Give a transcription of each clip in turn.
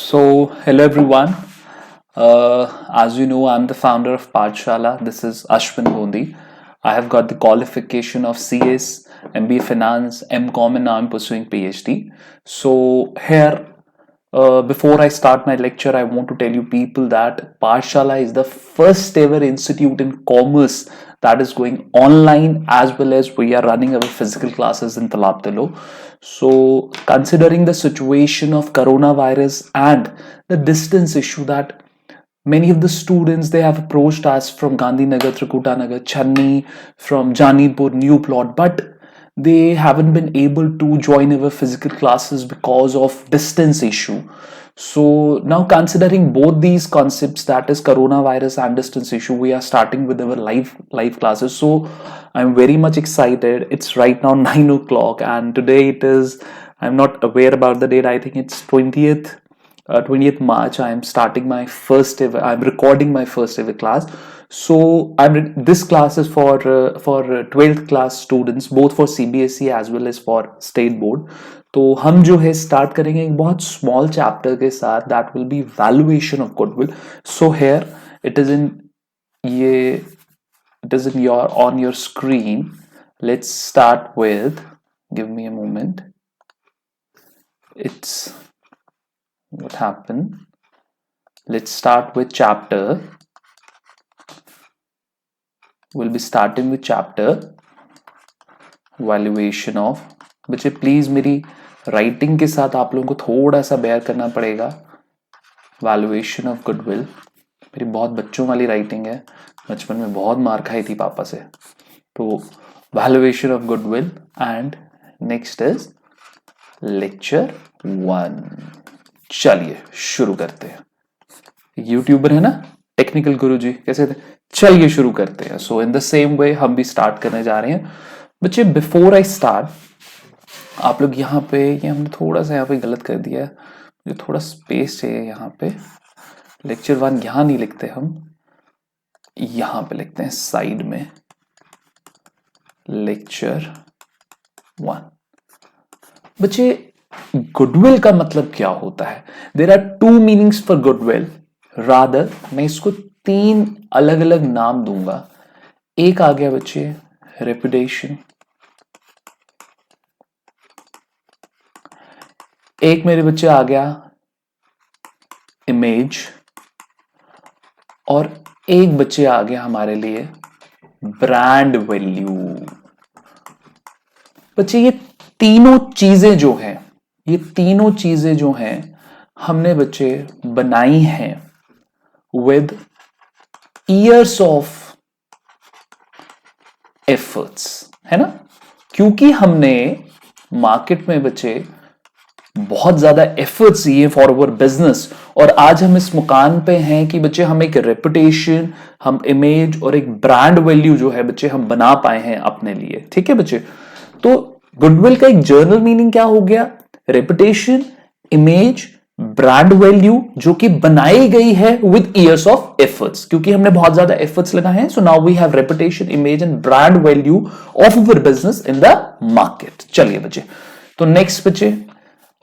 So, hello everyone. As you know, I'm the founder of Pathshala. This is Ashwin Bondi. I have got the qualification of CS, MBA Finance, MCom, and now I'm pursuing PhD. So, here, before I start my lecture, I want to tell you people that Pathshala is the first ever institute in commerce that is going online, as well as we are running our physical classes in Talab. So, considering the situation of coronavirus and the distance issue that many of the students they have approached us from Gandhinagar, Trikutanagar, Channi, from Janipur, New Plot, but they haven't been able to join our physical classes because of distance issue. So now considering both these concepts, that is coronavirus and distance issue, we are starting with our live classes. So I'm very much excited. It's right now 9 o'clock, and today it is. I'm not aware about the date. I think it's 20th March. I'm starting my first ever. I'm recording my first ever class. So this class is for 12th class students, both for CBSE as well as for state board. तो हम जो है start करेंगे एक बहुत small chapter के साथ, that will be valuation of goodwill. So here it is in ये it is in your on your screen. Let's start with, give me a moment. It's what happened. Let's start with chapter. We'll be starting with chapter valuation of. बच्चे please मेरी writing के साथ आप लोगों को थोड़ा सा बेयर करना पड़ेगा. वैल्यूएशन ऑफ गुडविल मेरी बहुत बच्चों वाली राइटिंग है, बचपन में बहुत मार खाई थी पापा से. तो valuation of goodwill and next is lecture 1. चलिए शुरू करते हैं. यूट्यूबर है ना टेक्निकल गुरुजी, कैसे थे? चलिए शुरू करते हैं. सो इन द सेम वे हम भी स्टार्ट करने जा रहे हैं. बच्चे बिफोर आई स्टार्ट, आप लोग यहाँ पे, ये हमने थोड़ा सा यहाँ पे गलत कर दिया है, मुझे थोड़ा स्पेस चाहिए यहाँ पे. लेक्चर 1 यहाँ नहीं लिखते हम, यहाँ पे लिखते हैं साइड में लेक्चर 1. बच्चे गुडविल का मतलब क्या होता है? There are 2 meanings for goodwill. Rather मैं इसको 3 अलग अलग नाम दूंगा. एक आ गया बच्चे रेपुटेशन, एक मेरे बच्चे आ गया इमेज, और एक बच्चे आ गया हमारे लिए ब्रांड वैल्यू. बच्चे ये तीनों चीजें जो हैं हमने बच्चे बनाई हैं विद ईयर्स ऑफ एफर्ट्स, है ना? क्योंकि हमने मार्केट में बच्चे बहुत ज्यादा एफर्ट्स दिए फॉर अवर बिजनेस, और आज हम इस मुकाम पे हैं कि बच्चे हम एक रेपुटेशन, हम इमेज और एक ब्रांड वैल्यू जो है बच्चे हम बना पाए हैं अपने लिए. ठीक है बच्चे? तो गुडविल का एक जर्नल मीनिंग क्या हो गया? रेपुटेशन, इमेज, ब्रांड वैल्यू, जो कि बनाई गई है विद ईयर्स ऑफ एफर्ट्स, क्योंकि हमने बहुत ज्यादा एफर्ट्स लगाए हैं. So now we have reputation, image and brand value of our business in the market. चलिए बच्चे, तो नेक्स्ट बच्चे,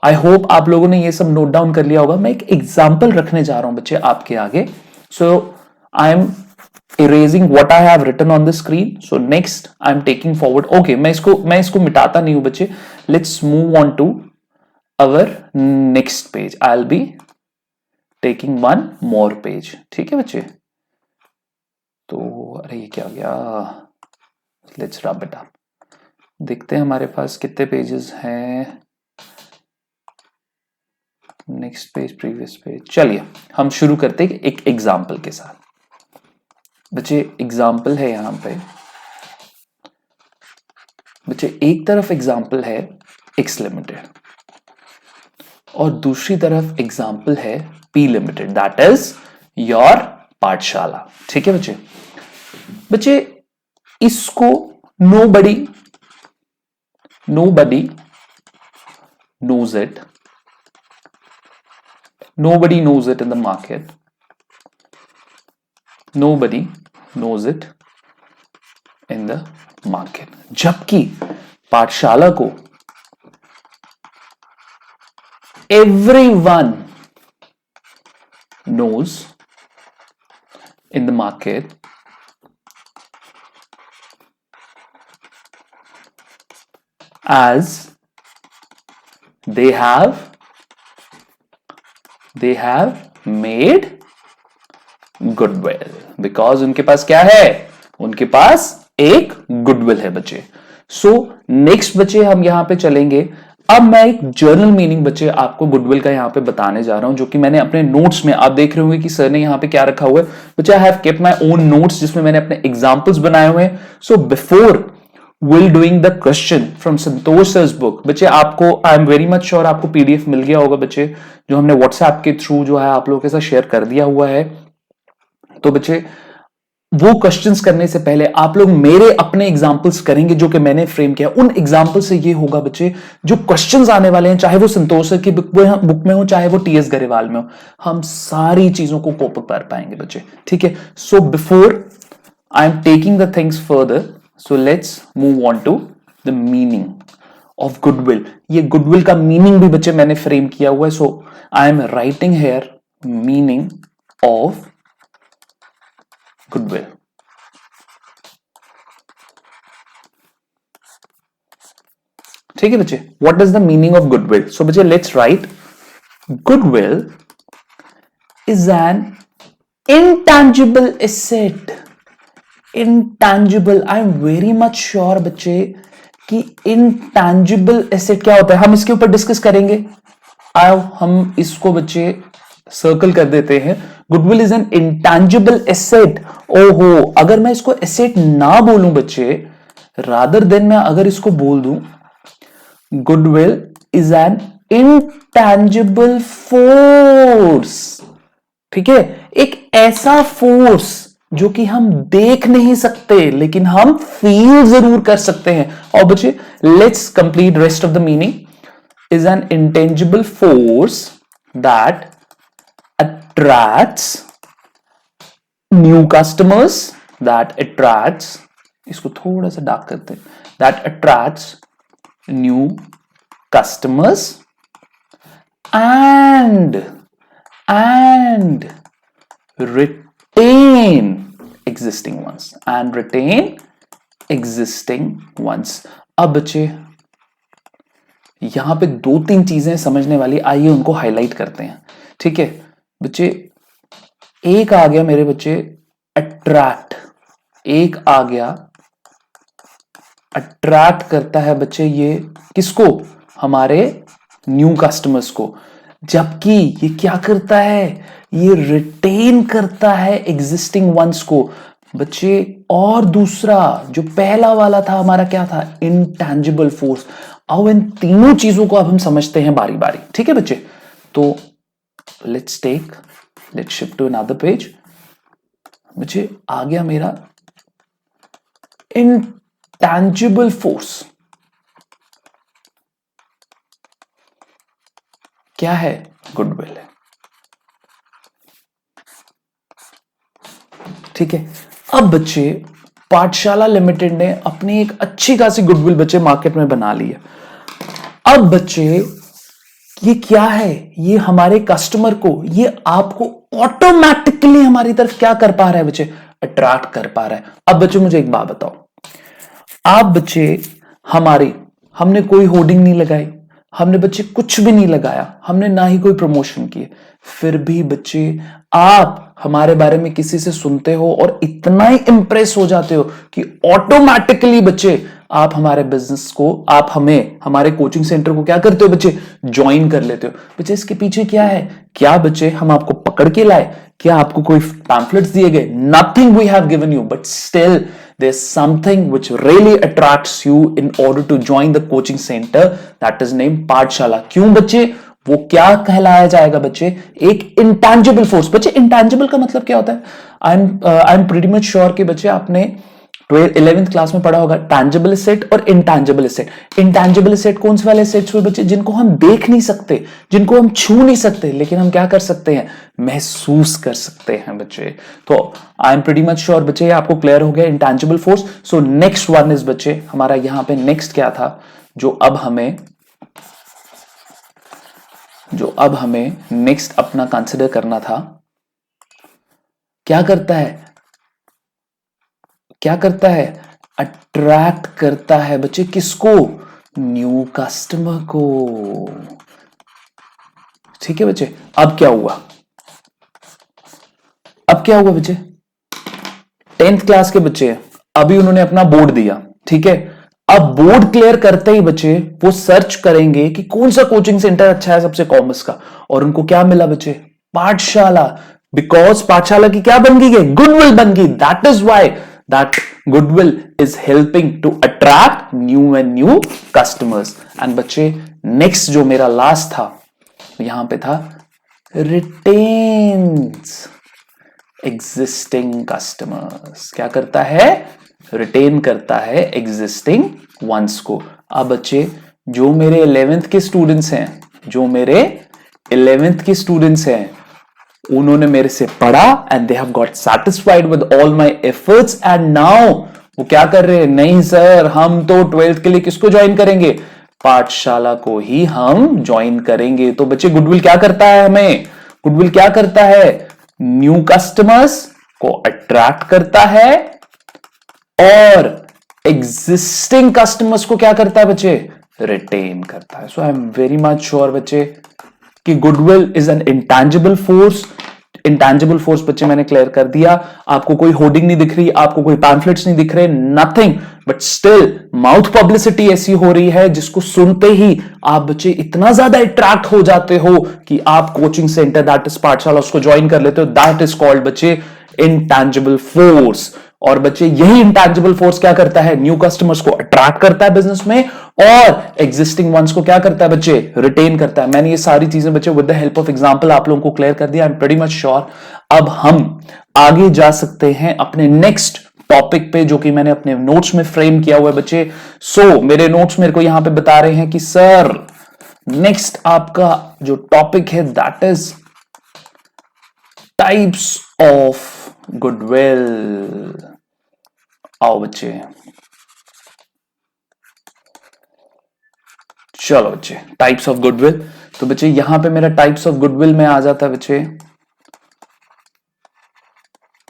आई होप आप लोगों ने ये सब नोट डाउन कर लिया होगा. मैं एक एग्जाम्पल रखने जा रहा हूं बच्चे आपके आगे. So I am erasing what I have written on the screen. So next I'm taking forward. Okay, मैं इसको मिटाता नहीं हूं बच्चे. Let's move on to our next page. I'll be taking one more page. ठीक है बच्चे? तो अरे ये क्या हो गया? Let's wrap it up. देखते हैं हमारे पास कितने पेजेस हैं. Next page, previous page. चलिए हम शुरू करते हैं एक एग्जाम्पल के साथ. बच्चे एग्जाम्पल है यहां पे. बच्चे एक तरफ एग्जाम्पल है एक्स लिमिटेड और दूसरी तरफ एग्जाम्पल है P limited, that is your पाठशाला. ठीक है बच्चे? बच्चे इसको nobody knows it. Nobody knows it in the market. Nobody knows it in the market. जबकि पाठशाला को everyone knows in the market as they have made goodwill, because उनके पास क्या है, उनके पास एक गुडविल है बच्चे। सो नेक्स्ट बच्चे हम यहां पे चलेंगे। अब मैं एक जर्नल मीनिंग बच्चे आपको गुडविल का यहां पे बताने जा रहा हूं, जो कि मैंने अपने नोट्स में, आप देख रहे होंगे कि सर ने यहां पे क्या रखा हुआ है बच्चे। I have kept my own notes जिसमें मैंने अपने एग्जांपल्स बनाए हुए हैं। So before will doing the question from Santosh sir's book बच्चे, आपको I am very much sure आपको पीडीएफ मिल गया होगा बच्चे, जो हमने व्हाट्सएप के थ्रू जो है आप लोगों के साथ शेयर कर दिया हुआ है। तो बच्चे वो क्वेश्चंस करने से पहले आप लोग मेरे अपने एग्जांपल्स करेंगे जो कि मैंने फ्रेम किया। उन एग्जांपल से ये होगा बच्चे, जो क्वेश्चंस आने वाले हैं, चाहे वो संतोष सर की बुक में हो, चाहे वो टीएस गरेवाल में हो, हम सारी चीजों को कोप कर पाएंगे बच्चे, ठीक है। So before I am taking the things further, so let's move on to the meaning of goodwill. ये गुडविल का मीनिंग भी बच्चे मैंने फ्रेम किया हुआ है। So I am writing here meaning of goodwill. ठीक है बच्चे, what is the meaning of goodwill? So बच्चे let's write, goodwill is an intangible asset. Intangible, I am very much sure बच्चे कि इंटैंजिबल एसेट क्या होता है, हम इसके ऊपर डिस्कस करेंगे। आओ हम इसको बच्चे सर्कल कर देते हैं। Goodwill is an intangible asset. ओहो, अगर मैं इसको एसेट ना बोलूं बच्चे, रादर देन मैं अगर इसको बोल दूं goodwill is an intangible force, ठीक है, एक ऐसा फोर्स जो कि हम देख नहीं सकते लेकिन हम फील जरूर कर सकते हैं। और बच्चे let's complete rest of the meaning. Is an intangible force that attracts new customers, that attracts, इसको थोड़ा सा डार्क करते हैं, that attracts new customers and retain existing ones, and retain existing ones। अब बच्चे यहां पे दो तीन चीजें समझने वाली, आइए उनको हाईलाइट करते हैं, ठीक है बच्चे। एक आ गया मेरे बच्चे अट्रैक्ट, एक आ गया अट्रैक्ट करता है बच्चे ये किसको, हमारे न्यू कस्टमर्स को। जबकि ये क्या करता है, ये रिटेन करता है एग्जिस्टिंग वंस को बच्चे। और दूसरा जो पहला वाला था हमारा क्या था, इंटैंजिबल फोर्स। आओ इन तीनों चीजों को अब हम समझते हैं बारी बारी, ठीक है बच्चे। तो let's shift to another page। मुझे आ गया मेरा intangible force। क्या है, गुडविल है, ठीक है। अब बच्चे पाठशाला लिमिटेड ने अपनी एक अच्छी खासी गुडविल बच्चे मार्केट में बना ली है। अब बच्चे ये क्या है, ये हमारे कस्टमर को, ये आपको ऑटोमेटिकली हमारी तरफ क्या कर पा रहा है बच्चे, अट्रैक्ट कर पा रहा है। अब बच्चे मुझे एक बात बताओ, आप बच्चे हमने कोई होर्डिंग नहीं लगाई, हमने बच्चे कुछ भी नहीं लगाया, हमने ना ही कोई प्रमोशन किए, फिर भी बच्चे आप हमारे बारे में किसी से सुनते हो और इतना ही इंप्रेस हो जाते हो कि ऑटोमेटिकली बच्चे आप हमारे बिजनेस को, आप हमारे कोचिंग सेंटर को क्या करते हो बच्चे, ज्वाइन कर लेते हो। बच्चे इसके पीछे क्या है, क्या बच्चे हम आपको पकड़ के लाए, क्या आपको कोई पैम्फलेट्स दिए गए, nothing we have given you, but still there's something which really attracts you in order to join the coaching center, that is named पाठशाला। क्यों बच्चे, वो क्या कहलाया जाएगा बच्चे, एक इंटैंजिबल फोर्स। बच्चे इंटैंजिबल का मतलब क्या होता है, I am pretty much sure कि बच्चे आपने 11th क्लास में पढ़ा होगा टैंजिबल एसेट और इंटैंजिबल एसेट। इंटैंजिबल एसेट कौन से वाले एसेट्स हुए बच्चे, जिनको हम देख नहीं सकते, जिनको हम छू नहीं सकते, लेकिन हम क्या कर सकते हैं, महसूस कर सकते हैं बच्चे। तो आई एम प्रीटी मच श्योर बच्चे आपको क्लियर हो गया intangible force. So next one is बच्चे हमारा यहां पे नेक्स्ट क्या था, जो अब हमें नेक्स्ट अपना कंसिडर करना था, क्या करता है, क्या करता है, अट्रैक्ट करता है बच्चे, किसको, न्यू कस्टमर को। ठीक है बच्चे, अब क्या हुआ, अब क्या हुआ बच्चे, 10th क्लास के बच्चे अभी उन्होंने अपना बोर्ड दिया, ठीक है। अब बोर्ड क्लियर करते ही बच्चे वो सर्च करेंगे कि कौन सा कोचिंग सेंटर अच्छा है सबसे कॉमर्स का, और उनको क्या मिला बच्चे, पाठशाला। बिकॉज पाठशाला की क्या बन गई है, गुडविल बन गई। That is why that goodwill is helping to attract new and new customers. And बच्चे नेक्स्ट जो मेरा लास्ट था, यहां पे था रिटेन्स एग्जिस्टिंग कस्टमर्स। क्या करता है, रिटेन करता है एग्जिस्टिंग वंस को। अब बच्चे जो मेरे 11th के स्टूडेंट्स हैं, जो मेरे 11th के स्टूडेंट्स हैं, उन्होंने मेरे से पढ़ा and they have got satisfied with all my efforts. And now वो क्या कर रहे हैं, नहीं सर हम तो 12th के लिए किसको ज्वाइन करेंगे, पाठशाला को ही हम ज्वाइन करेंगे। तो बच्चे गुडविल क्या करता है, हमें गुडविल क्या करता है, न्यू कस्टमर्स को अट्रैक्ट करता है और एग्जिस्टिंग कस्टमर्स को क्या करता है बच्चे, रिटेन करता है। So I am very much sure बच्चे कि goodwill is an intangible force. Intangible force बच्चे मैंने क्लियर कर दिया। आपको कोई होर्डिंग नहीं दिख रही, आपको कोई पैम्फलेट्स नहीं दिख रहे, nothing, but still mouth publicity ऐसी हो रही है जिसको सुनते ही आप बच्चे इतना ज्यादा अट्रैक्ट हो जाते हो कि आप कोचिंग सेंटर दैट इज पाठशाला उसको ज्वाइन कर लेते हो। दैट इज कॉल्ड बच्चे इंटैंजिबल फोर्स। और बच्चे यही इंटैंजिबल फोर्स क्या करता है, न्यू कस्टमर्स को अट्रैक्ट करता है बिजनेस में, और एग्जिस्टिंग वंस को क्या करता है बच्चे, रिटेन करता है। मैंने ये सारी चीजें बच्चे with the help of example आप लोगों को क्लियर कर दिया। आई एम प्रीटी मच श्योर अब हम आगे जा सकते हैं अपने नेक्स्ट टॉपिक पे, जो कि मैंने अपने नोट्स में फ्रेम किया हुआ है बच्चे। सो मेरे नोट्स मेरे को यहां पे बता रहे हैं कि सर नेक्स्ट आपका जो टॉपिक है that is types of goodwill. आओ बच्चे, चलो बच्चे, टाइप्स ऑफ गुडविल। तो बच्चे यहां पे मेरा टाइप्स ऑफ गुडविल में आ जाता है बच्चे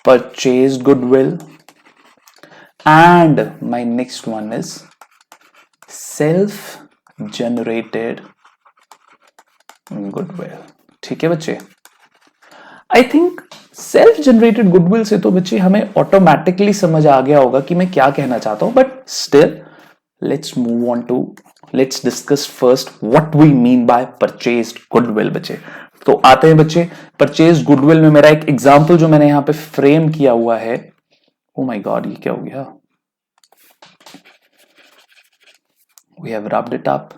purchase goodwill, and my next one is self generated goodwill. ठीक है बच्चे, I think self generated goodwill से तो बच्चे हमें ऑटोमेटिकली समझ आ गया होगा कि मैं क्या कहना चाहता हूं, but still let's move on to let's discuss first what we mean by purchased goodwill बच्चे। तो आते हैं बच्चे परचेज गुडविल में। मेरा एक एग्जांपल जो मैंने यहां पे फ्रेम किया हुआ है, ओ माय गॉड ये क्या हो गया, we have wrapped it up.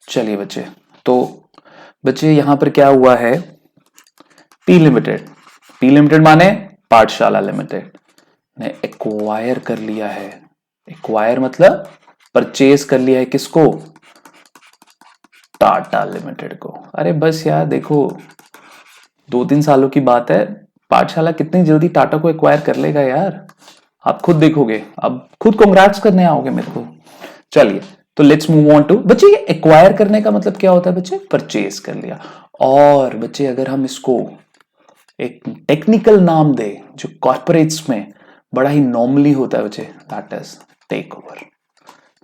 चलिए बच्चे, तो बच्चे यहां पर क्या हुआ है, पी लिमिटेड, पी लिमिटेड माने पाठशाला लिमिटेड ने एक्वायर कर लिया है। एक्वायर मतलब परचेज कर लिया है, किसको, टाटा लिमिटेड को। अरे बस यार देखो 2-3 सालों की बात है, पाठशाला कितनी जल्दी टाटा को एक्वायर कर लेगा यार, आप खुद देखोगे, अब खुद कांग्रेट्स करने आओगे मेरे को। चलिए तो लेट्स मूव ऑन टू बच्चे, ये एक्वायर करने का मतलब क्या होता है बच्चे, परचेज कर लिया। और बच्चे अगर हम इसको एक टेक्निकल नाम दे जो कॉर्पोरेट्स में बड़ा ही नॉर्मली होता है बच्चे, दैट इज टेक ओवर।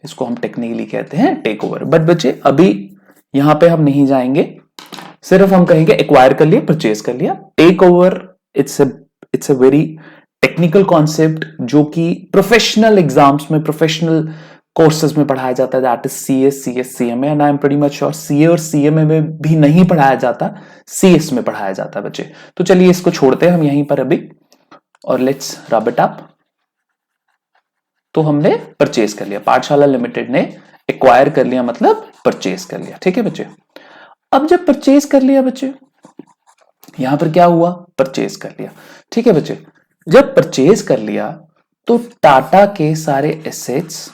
इसको हम टेक्निकली कहते हैं टेक ओवर। बट बच्चे अभी यहां पे हम नहीं जाएंगे, सिर्फ हम कहेंगे एक्वायर कर लिया, परचेज कर लिया। Take over it's a very technical concept जो कि प्रोफेशनल एग्जाम्स में, प्रोफेशनल कोर्सेज में पढ़ाया जाता है, that is CS, CS, CMA. And I am pretty much sure CA और सीएमए में भी नहीं पढ़ाया जाता, सीएस में पढ़ाया जाता है बच्चे। तो चलिए इसको छोड़ते हैं हम यहीं पर अभी, और लेट्स रब इट अप। तो हमने परचेज कर लिया, पाठशाला लिमिटेड ने एक्वायर कर लिया मतलब परचेज कर लिया। ठीक है बच्चे, अब जब परचेज कर लिया बच्चे, यहां पर क्या हुआ, परचेज कर लिया। ठीक है बच्चे, जब परचेज कर लिया तो टाटा के सारे एसेट्स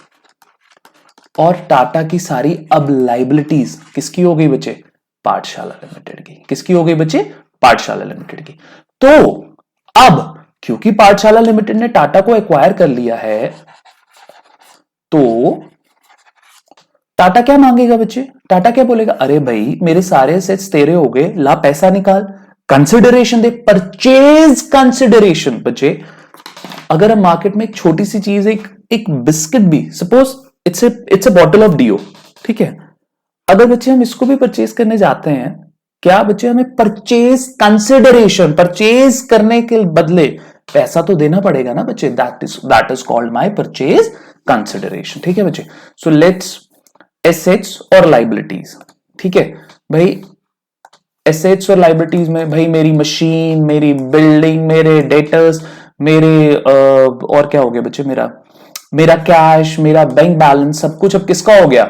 और टाटा की सारी अब लाइबिलिटीज किसकी हो गई बच्चे, पाठशाला लिमिटेड की। किसकी हो गई बच्चे, पाठशाला लिमिटेड की। तो अब क्योंकि पाठशाला लिमिटेड ने टाटा को एक्वायर कर लिया है, तो टाटा क्या मांगेगा बच्चे? टाटा क्या बोलेगा? अरे भाई मेरे सारे एसेट्स तेरे हो गए, ला पैसा निकाल, कंसिडरेशन दे, परचेज कंसिडरेशन। बच्चे अगर हम मार्केट में एक छोटी सी चीज, एक एक बिस्किट भी, suppose it's a bottle of deo, ठीक है, अगर बच्चे हम इसको भी परचेज करने जाते हैं, क्या बच्चे हमें परचेज कंसिडरेशन, परचेज करने के बदले पैसा तो देना पड़ेगा ना बच्चे, that is called my purchase consideration. ठीक है बच्चे, सो लेट्स एसेट्स और लाइबिलिटीज। ठीक है भाई, एसेट्स और लाइबिलिटीज में भाई मेरी मशीन, मेरी बिल्डिंग, मेरे डेटर्स, मेरे और क्या हो गया बच्चे, मेरा मेरा कैश, मेरा बैंक बैलेंस, सब कुछ अब किसका हो गया?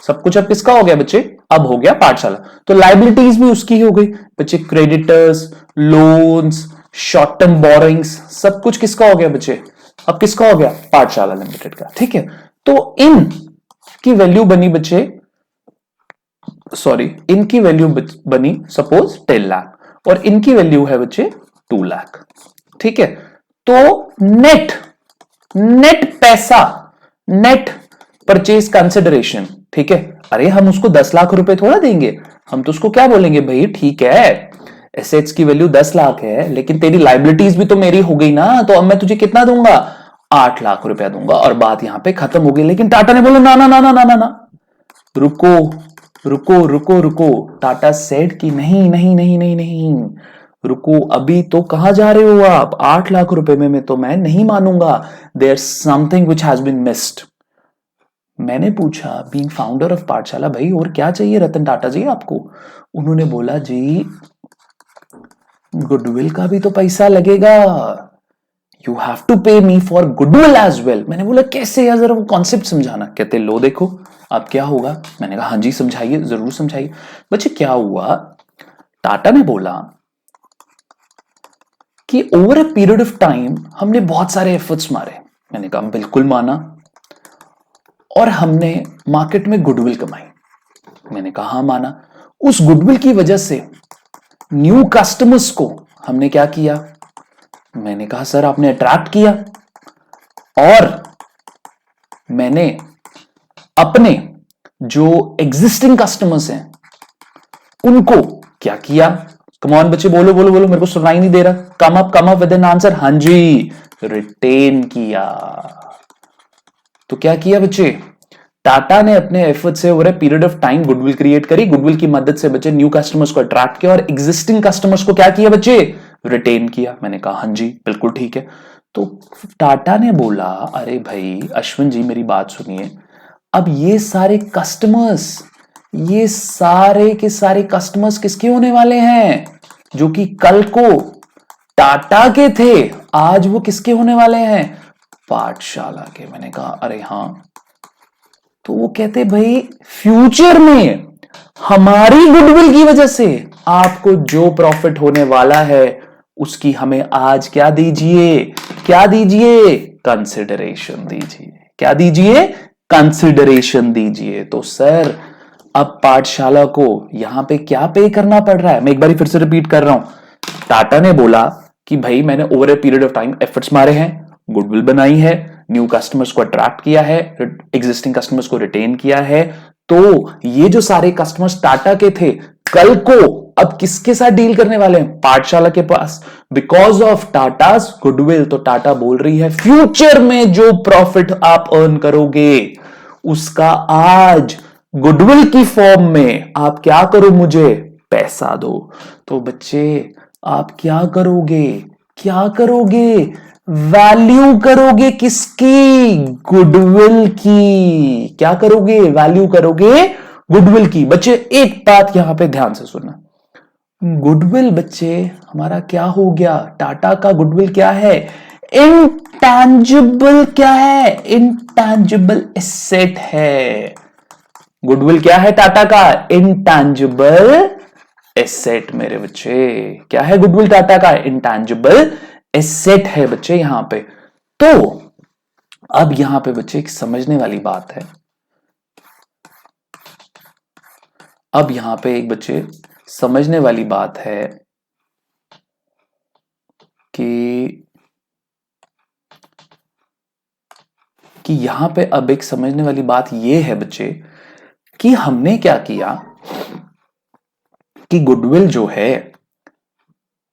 सब कुछ अब किसका हो गया बच्चे? अब हो गया पाठशाला। तो लाइबिलिटीज भी उसकी हो गई बच्चे, creditors, loans, short term borrowings, सब कुछ किसका हो गया बच्चे? अब किसका हो गया? पाठशाला लिमिटेड का। ठीक है, तो इन की वैल्यू बनी बच्चे, सॉरी, इनकी वैल्यू बनी सपोज 10 लाख और इनकी वैल्यू है बच्चे 2 लाख। ठीक है, तो नेट नेट पैसा, नेट परचेज कंसिडरेशन, ठीक है, अरे हम उसको 10 लाख रुपए थोड़ा देंगे, हम तो उसको क्या बोलेंगे, भाई ठीक है एसेट्स की वैल्यू 10 लाख है लेकिन तेरी लाइबिलिटीज भी तो मेरी हो गई ना, तो अब मैं तुझे कितना दूंगा? 8 लाख रुपया दूंगा और बात यहां पे खत्म हो गई। लेकिन टाटा ने बोला ना ना ना ना ना ना ना, रुको रुको रुको रुको। टाटा सेड कि नहीं नहीं नहीं नहीं नहीं, रुको, अभी तो कहां जा रहे हो आप? 8 लाख रुपए में तो मैं नहीं मानूंगा, there something which has been missed. मैंने पूछा बीइंग फाउंडर ऑफ पाठशाला, भाई और क्या चाहिए रतन टाटा जी आपको? उन्होंने बोला जी गुडविल का भी तो पैसा लगेगा, you have to pay me for goodwill as well. मैंने बोला कैसे यार, जरा वो कॉन्सेप्ट समझाना। कहते लो देखो अब क्या होगा। मैंने कहा हाँ जी समझाइए, जरूर समझाइए। बच्चे क्या हुआ, टाटा ने बोला कि over a period of time हमने बहुत सारे एफर्ट्स मारे। मैंने कहा बिल्कुल माना, और हमने मार्केट में गुडविल कमाई। मैंने कहा हाँ माना। उस गुडविल की वजह से न्यू कस्टमर्स को हमने क्या किया? मैंने कहा सर आपने अट्रैक्ट किया, और मैंने अपने जो एग्जिस्टिंग कस्टमर्स हैं उनको क्या किया? कमॉन बच्चे बोलो बोलो बोलो, मेरे को सुनाई नहीं दे रहा। Come up with an answer. हाँ जी, रिटेन किया। तो क्या किया बच्चे? टाटा ने अपने एफर्ट से over a period of time goodwill create करी, गुडविल की मदद से बच्चे न्यू कस्टमर्स को अट्रैक्ट किया और एग्जिस्टिंग कस्टमर्स को क्या किया बच्चे? रिटेन किया। मैंने कहा हाँ जी बिल्कुल ठीक है। तो टाटा ने बोला अरे भाई अश्विन जी मेरी बात सुनिए, अब ये सारे कस्टमर्स, ये सारे के सारे कस्टमर्स किसके होने वाले हैं? जो कि कल को टाटा के थे, आज वो किसके होने वाले हैं? पाठशाला के। मैंने कहा अरे हां। तो वो कहते भाई फ्यूचर में हमारी गुडविल की वजह से आपको जो प्रॉफिट होने वाला है उसकी हमें आज क्या दीजिए? क्या दीजिए? कंसिडरेशन दीजिए। क्या दीजिए? कंसिडरेशन दीजिए। तो सर अब पाठशाला को यहां पे क्या पे करना पड़ रहा है? मैं एक बार फिर से रिपीट कर रहा हूं। टाटा ने बोला कि भाई मैंने over a period of time efforts मारे हैं, गुडविल बनाई है, न्यू कस्टमर्स को अट्रैक्ट किया है, एग्जिस्टिंग कस्टमर्स को रिटेन किया है। तो ये जो सारे कस्टमर्स टाटा के थे, कल को अब किसके साथ डील करने वाले हैं? पाठशाला के पास, बिकॉज ऑफ टाटास गुडविल। तो टाटा बोल रही है फ्यूचर में जो प्रॉफिट आप अर्न करोगे उसका आज गुडविल की फॉर्म में आप क्या करो? मुझे पैसा दो। तो बच्चे आप क्या करोगे? क्या करोगे? वैल्यू करोगे किसकी? गुडविल की। क्या करोगे? वैल्यू करोगे गुडविल की। बच्चे एक बात यहां पे ध्यान से सुनना, गुडविल बच्चे हमारा क्या हो गया? टाटा का गुडविल क्या है? इंटैंजिबल। क्या है? इंटैंजिबल एसेट है। गुडविल क्या है टाटा का? इंटैंजिबल एसेट मेरे बच्चे। क्या है गुडविल टाटा का? इंटैंजिबल एसेट है बच्चे यहां पे। तो अब यहां पे बच्चे एक समझने वाली बात है, अब यहां पे एक बच्चे समझने वाली बात है कि यहां पे अब एक समझने वाली बात यह है बच्चे कि हमने क्या किया कि गुडविल जो है,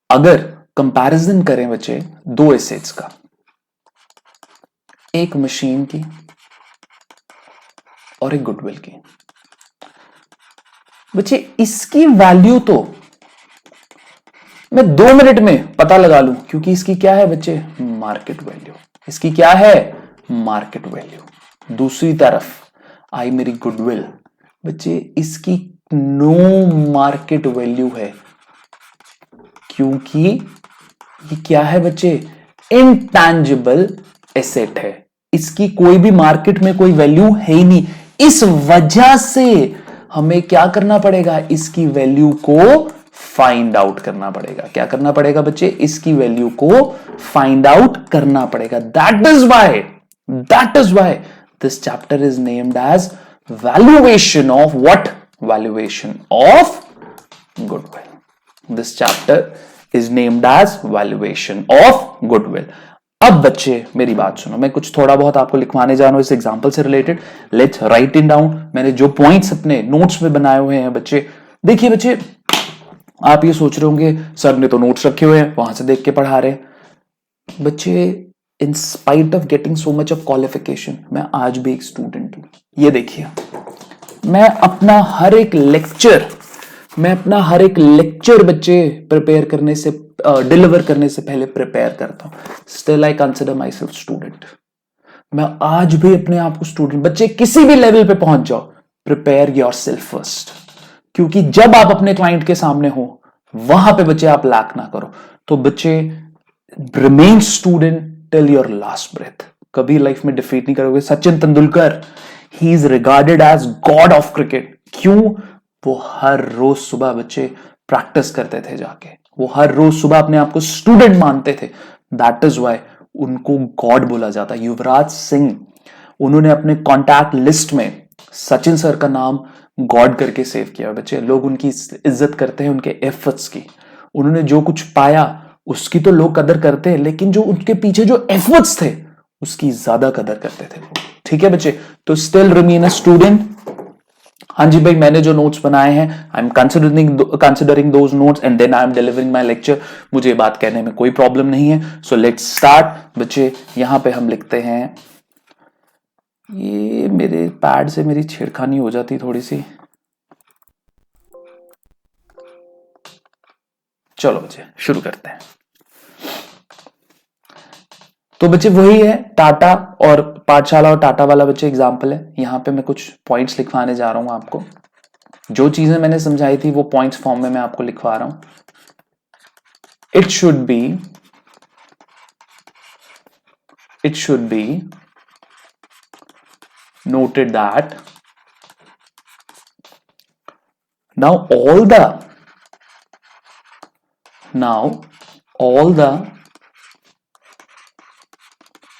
अगर कंपैरिजन करें बच्चे दो एसेट्स का, एक मशीन की और एक गुडविल की, बच्चे इसकी वैल्यू तो मैं 2 मिनट में पता लगा लूं, क्योंकि इसकी क्या है बच्चे, मार्केट वैल्यू। इसकी क्या है, मार्केट वैल्यू। दूसरी तरफ आई मेरी गुडविल, बच्चे इसकी नो मार्केट वैल्यू है, क्योंकि ये क्या है बच्चे, इनटैंजिबल एसेट है। इसकी कोई भी मार्केट में कोई वैल्यू है ही नहीं। इस वजह से हमें क्या करना पड़ेगा, इसकी वैल्यू को फाइंड आउट करना पड़ेगा। क्या करना पड़ेगा बच्चे, इसकी वैल्यू को फाइंड आउट करना पड़ेगा। That is why this chapter is named as valuation of what, valuation of goodwill. This chapter is named as valuation of goodwill. अब बच्चे मेरी बात सुनो, मैं कुछ थोड़ा बहुत आपको लिखवाने जा रहा हूं इस एग्जांपल से related. Let's write in down. मैंने जो पॉइंट्स अपने नोट्स में बनाए हुए हैं बच्चे, देखिए बच्चे, आप ये सोच रहे होंगे सर ने तो नोट्स रखे हुए हैं, वहां से देख के पढ़ा रहे हैं। बच्चे, in spite of getting so much of qualification, मैं आज भी एक स्टूडेंट हूं। ये देखिए, मैं अपना हर एक लेक्चर बच्चे प्रिपेयर करने से, डिलीवर करने से पहले प्रिपेयर करता हूं। Still I consider my self student. मैं आज भी अपने आप को स्टूडेंट, बच्चे किसी भी लेवल पे पहुंच जाओ, प्रिपेयर योर सेल्फ फर्स्ट, क्योंकि जब आप अपने क्लाइंट के सामने हो, वहां पे बच्चे आप लैक ना करो। तो बच्चे, remain student till your last breath. कभी लाइफ में डिफीट नहीं करोगे। Sachin Tendulkar, he is regarded as god of cricket. क्यों? वो हर रोज सुबह बच्चे प्रैक्टिस करते थे जाके, वो हर रोज सुबह अपने आप को स्टूडेंट मानते थे। दैट इज वाई उनको गॉड बोला जाता है। युवराज सिंह, उन्होंने अपने कॉन्टैक्ट लिस्ट में सचिन सर का नाम गॉड करके सेव किया। बच्चे, लोग उनकी इज्जत करते हैं उनके एफर्ट्स की। उन्होंने जो कुछ पाया उसकी तो लोग कदर करते हैं, लेकिन जो उनके पीछे जो एफर्ट्स थे उसकी ज्यादा कदर करते थे। ठीक है बच्चे, तो स्टिल रिमेन अ स्टूडेंट। हाँ जी भाई, मैंने जो नोट्स बनाए हैं, I am considering those notes and then I am delivering my lecture. मुझे ये बात कहने में कोई प्रॉब्लम नहीं है। सो लेट्स स्टार्ट बच्चे। यहां पे हम लिखते हैं, ये मेरे पैड से मेरी छेड़खानी हो जाती थोड़ी सी। चलो बच्चे शुरू करते हैं। तो बच्चे वही है, टाटा और पाठशाला और टाटा वाला बच्चे एग्जाम्पल है। यहां पे मैं कुछ पॉइंट्स लिखवाने जा रहा हूं आपको। जो चीजें मैंने समझाई थी वो पॉइंट्स फॉर्म में मैं आपको लिखवा रहा हूं। It should be noted that now all the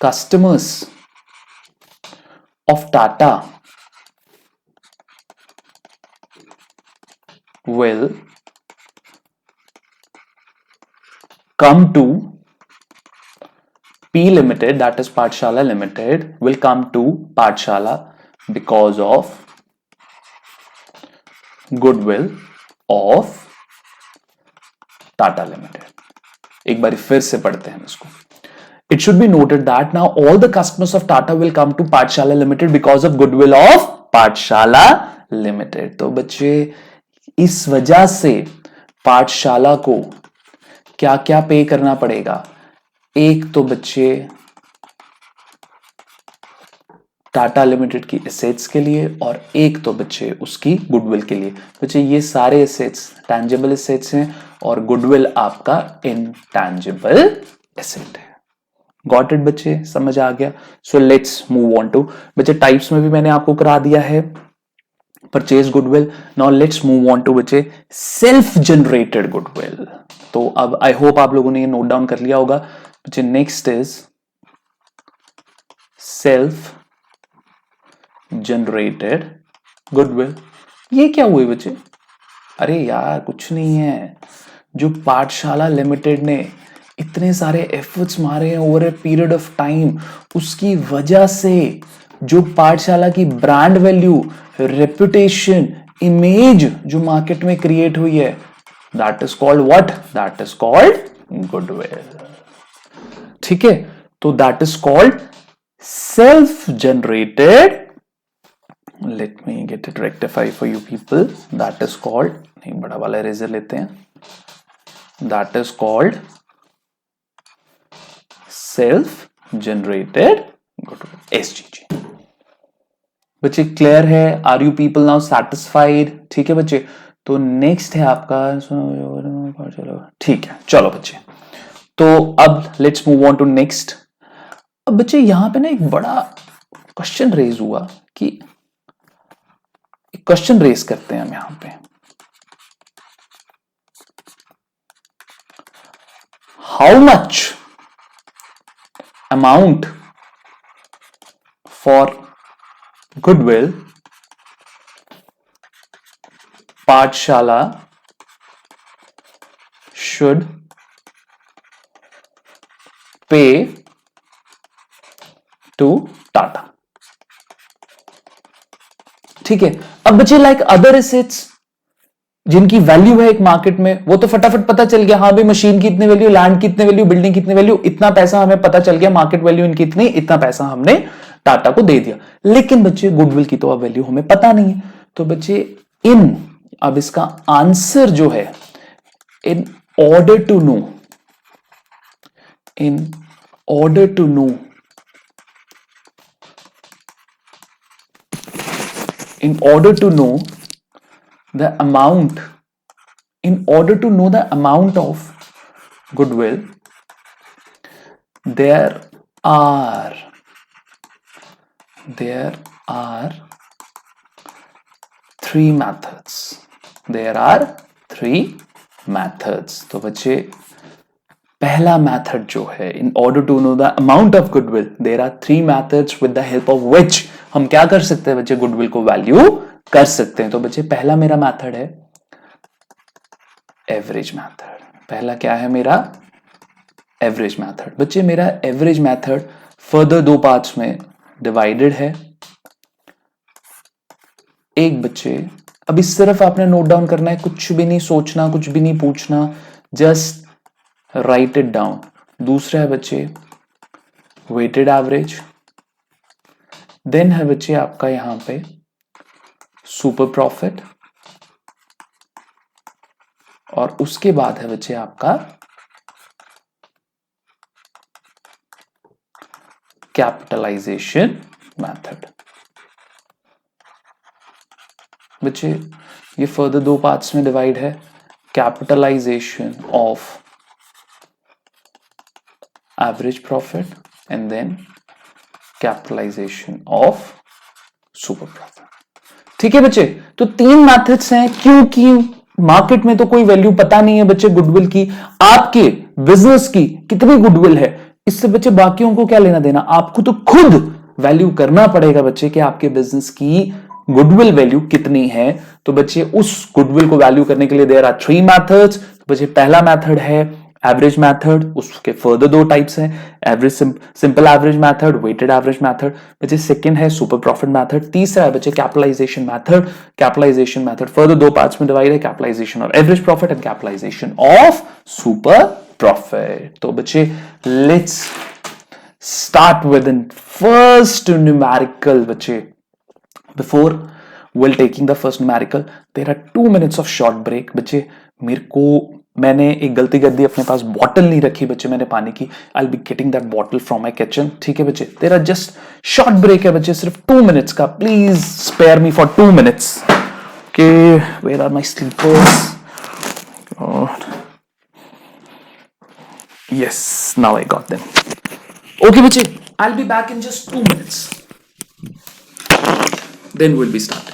customers of Tata will come to P Limited, that is Pathshala Limited, will come to Pathshala because of goodwill of Tata Limited. एक बार फिर से पढ़ते हैं इसको। It should be noted that now all the customers of Tata will come to Pathshala Limited because of goodwill of Pathshala Limited. तो बच्चे, इस वजह से पाठशाला को क्या क्या पे करना पड़ेगा। एक तो बच्चे टाटा लिमिटेड की एसेट्स के लिए, और एक तो बच्चे उसकी गुडविल के लिए। बच्चे, ये सारे एसेट्स टैंजिबल एसेट्स हैं और गुडविल आपका इनटैंजिबल एसेट है। गॉट इट बच्चे, समझ आ गया। So let's move on to बच्चे, टाइप्स में भी मैंने आपको करा दिया है purchase goodwill. Now let's move on to बच्चे सेल्फ जनरेटेड गुडविल। तो अब आई होप आप लोगों ने ये नोट डाउन कर लिया होगा बच्चे। Next is self generated goodwill. ये क्या हुई बच्चे? अरे यार कुछ नहीं है, जो पाठशाला लिमिटेड ने इतने सारे एफर्ट्स मारे हैं over a period of time, उसकी वजह से जो पाठशाला की ब्रांड वैल्यू, रेपुटेशन, इमेज जो मार्केट में क्रिएट हुई है, that is called what? That is called goodwill. ठीक है, तो that is called self generated, let me get it rectify for you people, that is called, नहीं बड़ा वाला इरेजर लेते हैं, that is called self generated goodwill, SGG. बच्चे clear है? Are you people now satisfied? ठीक है बच्चे, तो नेक्स्ट है आपका, चलो ठीक है, चलो बच्चे, तो अब let's move on to next. अब बच्चे यहां पे ना एक बड़ा क्वेश्चन रेज हुआ कि, क्वेश्चन रेज करते हैं हम यहां पे, how much amount for goodwill पाठशाला should pay to Tata। ठीक है, अब बच्चे लाइक अदर एसेट्स जिनकी वैल्यू है एक मार्केट में, वो तो फटाफट पता चल गया, हाँ भाई मशीन की इतनी वैल्यू, लैंड की इतनी वैल्यू, बिल्डिंग की इतनी वैल्यू, इतना पैसा हमें पता चल गया, मार्केट वैल्यू इनकी इतनी, इतना पैसा हमने टाटा को दे दिया। लेकिन बच्चे गुडविल की तो अब वैल्यू हमें पता नहीं है, तो बच्चे अब इसका आंसर जो है, in order to know, in order to know the amount, in order to know the amount of goodwill, there are three methods, तो बच्चे पहला मेथड जो है, in order to know the amount of goodwill, there are three methods with the help of which हम क्या कर सकते हैं बच्चे, गुडविल को वैल्यू कर सकते हैं। तो बच्चे पहला मेरा मेथड है एवरेज मेथड। पहला क्या है मेरा? Average method. बच्चे मेरा एवरेज मेथड फर्दर दो पार्ट्स में डिवाइडेड है। एक बच्चे अभी सिर्फ आपने नोट डाउन करना है, कुछ भी नहीं सोचना, कुछ भी नहीं पूछना, जस्ट राइट इट डाउन। दूसरा है बच्चे वेटेड एवरेज, देन है बच्चे आपका यहां पे सुपर प्रॉफिट, और उसके बाद है बच्चे आपका कैपिटलाइजेशन मेथड। बच्चे ये फर्दर दो पार्ट्स में डिवाइड है, capitalisation of average profit and then capitalisation of super profit. ठीक है बच्चे, तो तीन मेथड्स हैं, क्योंकि मार्केट में तो कोई वैल्यू पता नहीं है बच्चे गुडविल की, आपके बिजनेस की कितनी गुडविल है, इससे बच्चे बाकियों को क्या लेना देना, आपको तो खुद वैल्यू करना पड़ेगा बच्चे कि आपके बिजनेस की गुडविल वैल्यू कितनी है। तो बच्चे उस गुडविल को वैल्यू करने के लिए देयर आर थ्री मेथड्स। बच्चे पहला मेथड है एवरेज मेथड, उसके फर्दर दो टाइप्स हैं, average simple average method, weighted average method. बच्चे सेकंड है सुपर प्रॉफिट मेथड। तीसरा है बच्चे capitalisation method. Capitalisation method further दो पार्ट्स में डिवाइड है, capitalisation of average profit and capitalisation of super profit. तो बच्चे let's start with in first numerical. बच्चे before while taking the first numerical there are 2 minutes of short break। बच्चे मैंने एक गलती कर दी, अपने पास बॉटल नहीं रखी बच्चे मैंने पानी की। I'll be getting that bottle from my kitchen। ठीक है बच्चे, there are just short break है बच्चे, सिर्फ 2 minutes का, please spare me for 2 minutes। Okay, where are my sleepers? God. Yes, now I got them। Okay बच्चे, I'll be back in just 2 minutes, then we'll be starting।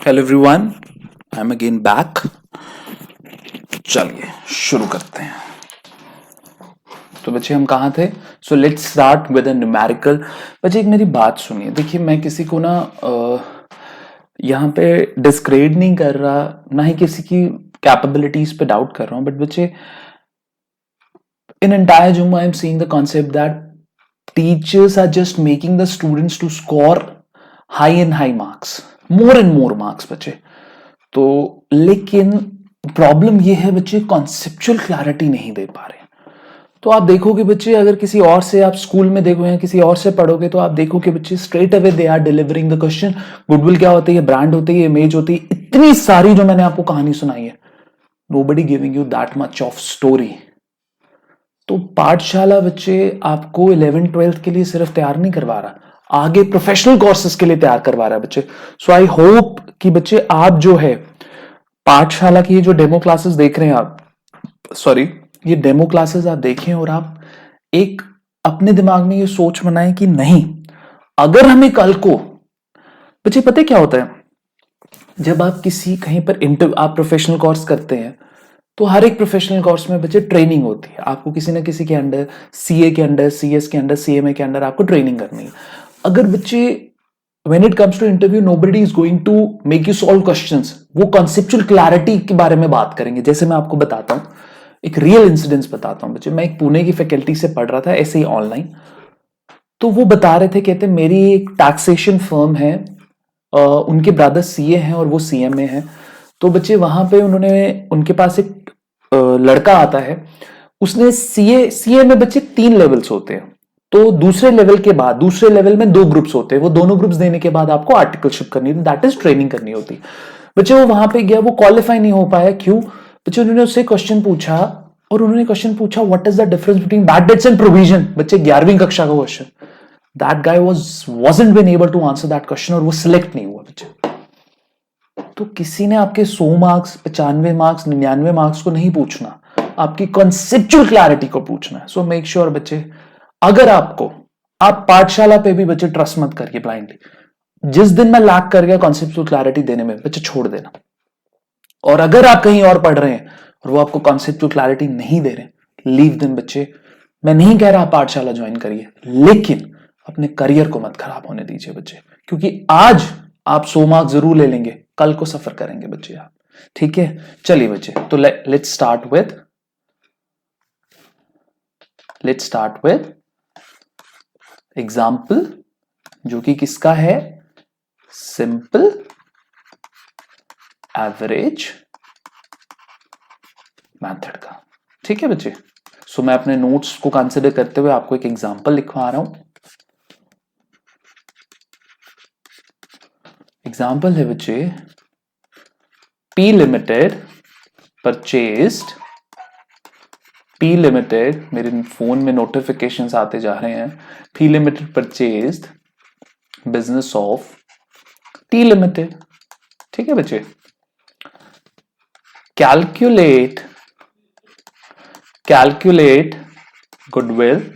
Hello everyone, I am again back. चलिए शुरू करते हैं। तो बच्चे हम कहाँ थे? So let's start with a numerical. बच्चे एक मेरी बात सुनिए, देखिए मैं किसी को ना यहाँ पे डिस्क्रेड नहीं कर रहा, ना ही किसी की कैपेबिलिटीज पे डाउट कर रहा हूँ, बट बच्चे in entire Zoom I am seeing the concept that teachers are just making the students to score high and high marks, more and more marks बच्चे। तो लेकिन प्रॉब्लम ये है बच्चे कॉन्सेप्चुअल क्लैरिटी नहीं दे पा रहे। तो आप देखोगे बच्चे, अगर किसी और से आप स्कूल में देखोगे, किसी और से पढ़ोगे, तो आप देखोगे बच्चे straight away they are delivering the question. Goodwill क्या होती है, ब्रांड होती है, इमेज होती है, इतनी सारी जो मैंने आपको कहानी सुनाई है, nobody giving you that much of story. तो पाठशाला बच्चे आपको 11th-12th के लिए सिर्फ तैयार नहीं करवा रहा, आगे प्रोफेशनल कोर्सेज के लिए तैयार करवा रहा है बच्चे। सो आई होप कि बच्चे आप जो है पाठशाला की ये जो डेमो क्लासेस देख रहे हैं आप, सॉरी ये डेमो क्लासेस आप देखें और आप एक अपने दिमाग में ये सोच बनाएं कि नहीं, अगर हमें कल को बच्चे पता क्या होता है, जब आप किसी कहीं पर आप प्रोफेशनल कोर्स करते हैं तो हर एक प्रोफेशनल कोर्स में बच्चे ट्रेनिंग होती है। आपको किसी ना किसी के अंडर, सीए के अंडर, सीएस के अंडर, सीएमए के अंडर आपको ट्रेनिंग करनी है। अगर बच्चे when it comes to interview nobody is going to make you solve questions, वो कॉन्सेप्चुअल क्लैरिटी के बारे में बात करेंगे। जैसे मैं आपको बताता हूं, एक रियल इंसिडेंस बताता हूं बच्चे। मैं एक पुणे की फैकल्टी से पढ़ रहा था ऐसे ही ऑनलाइन, तो वो बता रहे थे, कहते मेरी एक टैक्सेशन फर्म है, उनके ब्रदर सीए हैं और वो सीएमए हैं। तो बच्चे वहां पे उनके पास एक लड़का आता है, उसने सीए में बच्चे 3 लेवल्स होते हैं। तो दूसरे लेवल के बाद दूसरे लेवल में 2 ग्रुप्स होते हैं, वो दोनों ग्रुप्स देने के बाद आपको आर्टिकलशिप करनी होती है, दैट इज ट्रेनिंग करनी होती है। बच्चे वो वहां पे गया, वो क्वालिफाई नहीं हो पाया, क्यों? बच्चे उन्होंने उससे क्वेश्चन पूछा, और उन्होंने क्वेश्चन पूछा what is the difference between bad debts and provision. बच्चे 11वीं कक्षा का question, that guy wasn't been able to answer that question, और वो सिलेक्ट नहीं हुआ बच्चे। तो किसी ने आपके 100 मार्क्स, 95 मार्क्स, 99 मार्क्स को नहीं पूछना, आपकी कॉन्सेप्चुअल क्लैरिटी को पूछना है। सो मेक श्योर बच्चे, अगर आप पाठशाला पे भी बच्चे ट्रस्ट मत करिए ब्लाइंडली। जिस दिन मैं लैक कर गया कॉन्सेप्चुअल क्लैरिटी देने में, बच्चे छोड़ देना। और अगर आप कहीं और पढ़ रहे हैं और वो आपको कॉन्सेप्चुअल क्लैरिटी नहीं दे रहे, लीव देम बच्चे। मैं नहीं कह रहा पाठशाला ज्वाइन करिए, लेकिन अपने करियर को मत खराब होने दीजिए बच्चे, क्योंकि आज आप 100 मार्क्स जरूर ले लेंगे, कल को सफर करेंगे बच्चे आप। ठीक है, चलिए बच्चे, तो लेट्स स्टार्ट विद एग्जाम्पल, जो कि किसका है? सिंपल एवरेज मेथड का। ठीक है बच्चे, सो मैं अपने नोट्स को कंसिडर करते हुए आपको एक एग्जाम्पल लिखवा रहा हूं। एग्जाम्पल है बच्चे, P limited purchased, P limited, मेरे फोन में नोटिफिकेशंस आते जा रहे हैं, P limited purchased business of T limited. ठीक है बच्चे, calculate goodwill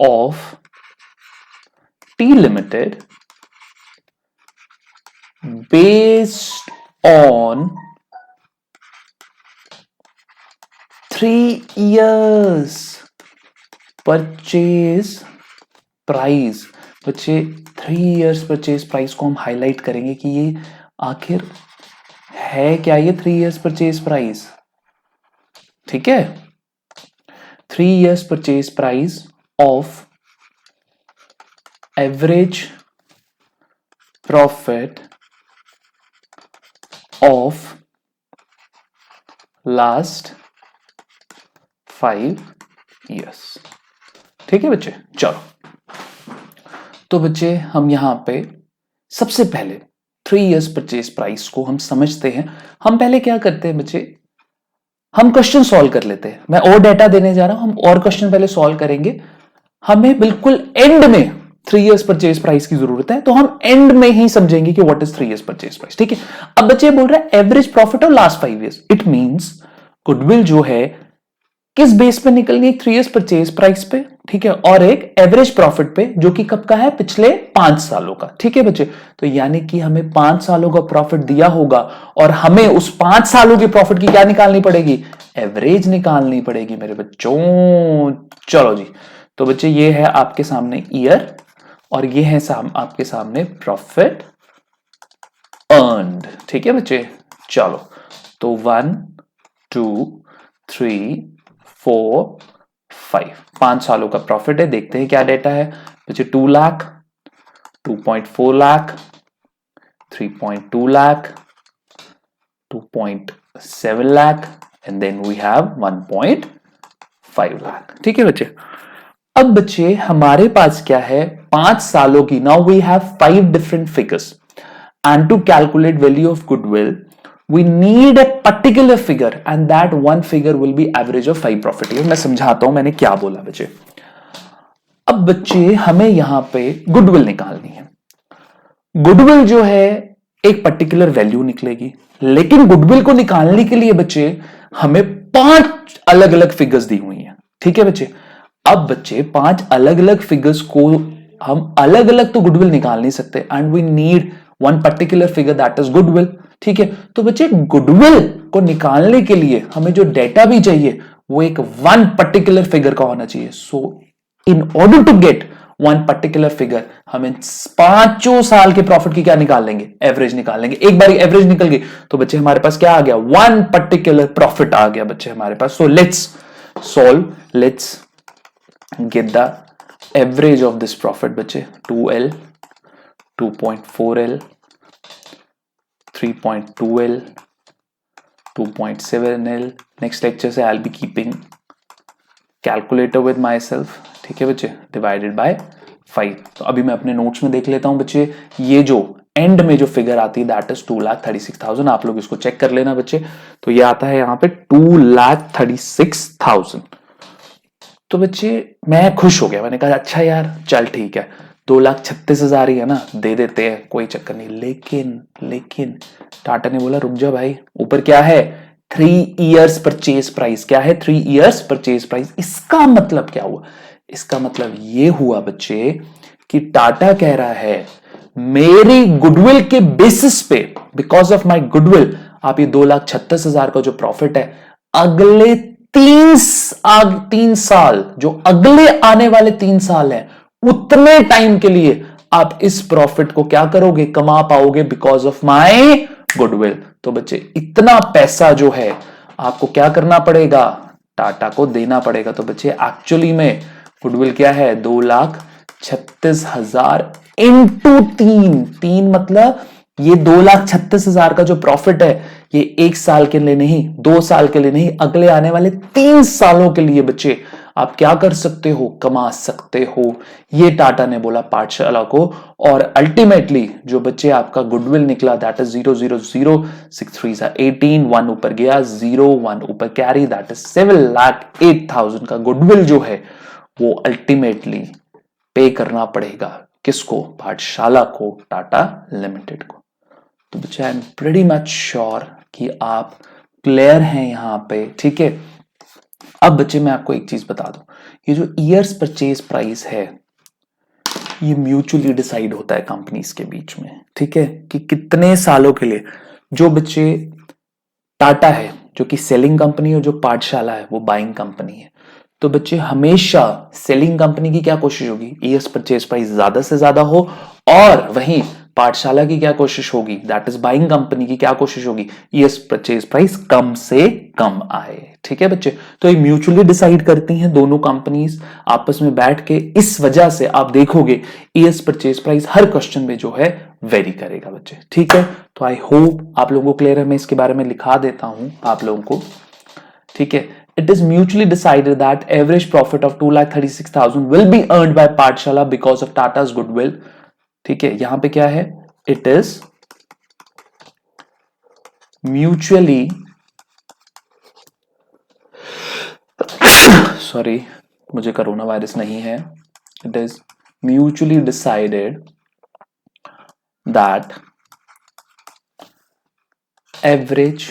of T limited based on 3 years purchase price. बच्चे 3 years परचेज प्राइस को हम हाईलाइट करेंगे कि ये आखिर है क्या, ये 3 years परचेज प्राइस। ठीक है, 3 years purchase price of average profit of last 5 years। ठीक है बच्चे, चलो। तो बच्चे हम यहां पे सबसे पहले 3 years परचेज प्राइस को हम समझते हैं। हम पहले क्या करते हैं बच्चे, हम क्वेश्चन सॉल्व कर लेते हैं। मैं और डाटा देने जा रहा हूं, हम और क्वेश्चन पहले सॉल्व करेंगे। हमें बिल्कुल एंड में 3 years परचेज प्राइस की जरूरत है, तो हम एंड में ही समझेंगे कि what is 3 years purchase price. ठीक है, अब बच्चे बोल रहे हैं average profit of last 5 years, it means goodwill जो है किस बेस पे निकलनी है? 3 इयर्स परचेज प्राइस पे, ठीक है, और एक एवरेज प्रॉफिट पे जो कि कब का है? पिछले 5 सालों का, ठीक है बच्चे। तो यानी कि हमें 5 सालों का प्रॉफिट दिया होगा और हमें उस 5 सालों के प्रॉफिट की क्या निकालनी पड़ेगी? एवरेज निकालनी पड़ेगी मेरे बच्चों। चलो जी, तो बच्चे ये है आपके सामने ईयर और ये है आपके सामने प्रॉफिट अर्नड, ठीक है बच्चे। चलो, तो 1 2 3 4 5, 5 सालों का प्रॉफिट है। देखते हैं क्या डेटा है बच्चे। 2 lakh, 2.4 lakh, 3.2 lakh, 2.7 lakh and then we have 1.5 lakh, ठीक है बच्चे। अब बच्चे हमारे पास क्या है? 5 सालों की। Now we have 5 different figures and to calculate value of goodwill we need a particular figure and that one figure will be average of 5 profit year। मैं समझाता हूं मैंने क्या बोला बच्चे। अब बच्चे हमें यहां पे गुडविल निकालनी है। गुडविल जो है एक पर्टिकुलर वैल्यू निकलेगी, लेकिन गुडविल को निकालने के लिए बच्चे हमें 5 अलग अलग फिगर्स दी हुई हैं, ठीक है बच्चे। अब बच्चे 5 अलग अलग फिगर्स को हम अलग अलग तो गुडविल निकाल नहीं सकते and we need one particular figure that is goodwill, ठीक है। तो बच्चे गुडविल को निकालने के लिए हमें जो डेटा भी चाहिए वो एक वन पर्टिकुलर फिगर का होना चाहिए। So in order to get one particular figure हमें 5 साल के प्रॉफिट की क्या निकाल लेंगे? एवरेज निकाल लेंगे। एक बार एवरेज निकल गई तो बच्चे हमारे पास क्या आ गया? वन पर्टिकुलर प्रॉफिट आ गया बच्चे हमारे पास। So let's solve, let's get the average of this profit बच्चे। 2L, 2.4L, 3.2L, 2.7L। Next lecture से I'll be keeping calculator with myself, ठीक है बच्चे, डिवाइडेड बाय 5। तो अभी मैं अपने नोट्स में देख लेता हूं बच्चे। ये जो एंड में जो फिगर आती है दैट इज 2,36,000। आप लोग इसको चेक कर लेना बच्चे। तो ये आता है यहां पे 2,36,000। तो बच्चे मैं खुश हो गया, मैंने कहा अच्छा यार चल ठीक है, 2,36,000 ही है ना, दे देते हैं, कोई चक्कर नहीं। लेकिन टाटा ने बोला रुक जा भाई, ऊपर क्या है? 3 इयर्स परचेज प्राइस। क्या है? 3 इयर्स परचेज प्राइस। इसका मतलब क्या हुआ? इसका मतलब ये हुआ बच्चे कि टाटा कह रहा है मेरी गुडविल के बेसिस पे, बिकॉज ऑफ माई गुडविल, आप ये 2,36,000 का जो प्रॉफिट है अगले 3 साल, जो अगले आने वाले 3 साल है, उतने टाइम के लिए आप इस प्रॉफिट को क्या करोगे? कमा पाओगे बिकॉज ऑफ माई गुडविल। तो बच्चे इतना पैसा जो है आपको क्या करना पड़ेगा? टाटा को देना पड़ेगा। तो बच्चे एक्चुअली में गुडविल क्या है? 2,36,000 इंटू 3 मतलब ये 2,36,000 का जो प्रॉफिट है ये 1 साल के लिए नहीं, 2 साल के लिए नहीं, अगले आने वाले 3 सालों के लिए बच्चे आप क्या कर सकते हो? कमा सकते हो। ये टाटा ने बोला पाठशाला को। और अल्टीमेटली जो बच्चे आपका गुडविल निकला दैट इज 0,006,3 1 ऊपर गया, 0 1 ऊपर कैरी, दैट इज 7,08,000 का गुडविल जो है वो अल्टीमेटली पे करना पड़ेगा किसको? पाठशाला को, टाटा लिमिटेड को। तो बच्चे I am pretty much sure कि आप क्लियर हैं यहां पे, ठीक है। अब बच्चे मैं आपको एक चीज बता दूं, ये जो ईयर्स परचेज प्राइस है ये म्यूचुअली डिसाइड होता है कंपनीज के बीच में, ठीक है, कि कितने सालों के लिए। जो बच्चे टाटा है जो कि सेलिंग कंपनी है, जो पाठशाला है वो बाइंग कंपनी है। तो बच्चे हमेशा सेलिंग कंपनी की क्या कोशिश होगी? ईयर्स परचेज प्राइस ज्यादा से ज्यादा हो, और वहीं पाठशाला की क्या कोशिश होगी? दैट इज बाइंग कंपनी की क्या कोशिश होगी? ईयर्स परचेज प्राइस कम से कम आए, ठीक है बच्चे। तो ये म्यूचुअली डिसाइड करती हैं दोनों कंपनीज आपस में बैठ के। इस वजह से आप देखोगे ईयर्स परचेज प्राइस हर क्वेश्चन में जो है वेरी करेगा बच्चे, ठीक है। तो आई होप आप लोगों को क्लियर है। मैं इसके बारे में लिखा देता हूं आप लोगों को, ठीक है। It is mutually decided that average profit of 2,36,000 will be earned by पाठशाला because of Tata's goodwill, ठीक है। यहां पे क्या है? It is mutually सॉरी मुझे कोरोना वायरस नहीं है। It is mutually decided that average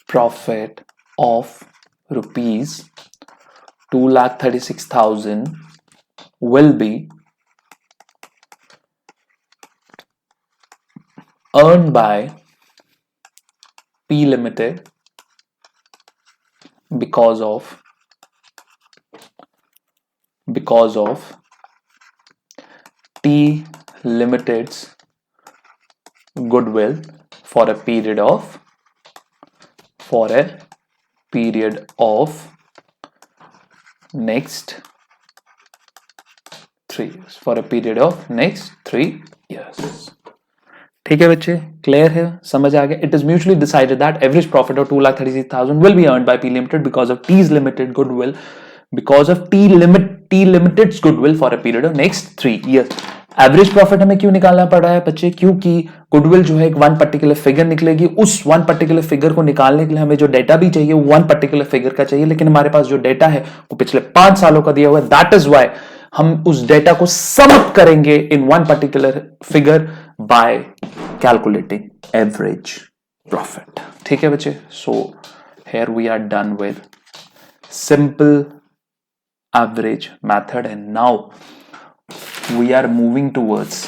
profit of rupees 2,36,000 will be earned by P Limited because of T Limited's goodwill for a period of next 3 years. For a period of next 3 years. ठीक है बच्चे, clear है, समझ आ गया. It is mutually decided that average profit of 2,36,000 will be earned by P Limited because of T Limited's goodwill for a period of next 3 years. Average profit हमें क्यों निकालना पड़ रहा है बच्चे? क्योंकि गुडविल जो है एक वन पर्टिकुलर फिगर निकलेगी. उस वन पर्टिकुलर फिगर को निकालने के लिए हमें जो डेटा भी चाहिए वो वन पर्टिकुलर फिगर का चाहिए, लेकिन हमारे पास जो डेटा है वो पिछले 5 सालों का दिया हुआ है. दैट इज वाई हम उस डेटा को सम अप करेंगे in one particular figure by calculating average profit. ठीक है बच्चे, so here we are done with simple average method, and now we are moving towards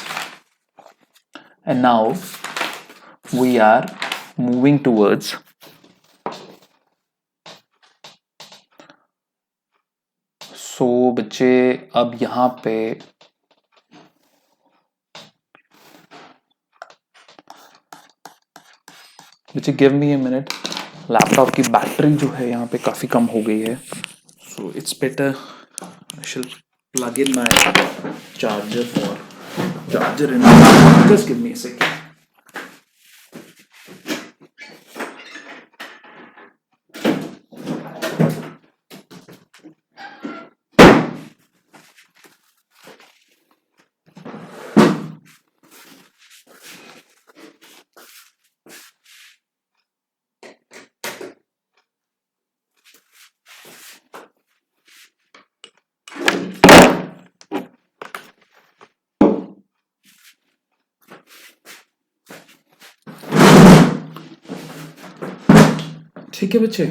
so बच्चे अब यहां पे बच्चे give me a minute. Laptop की बैटरी जो है यहाँ पे काफी कम हो गई है, so it's better I shall plug in my charger and just give me a second. ठीक है बच्चे,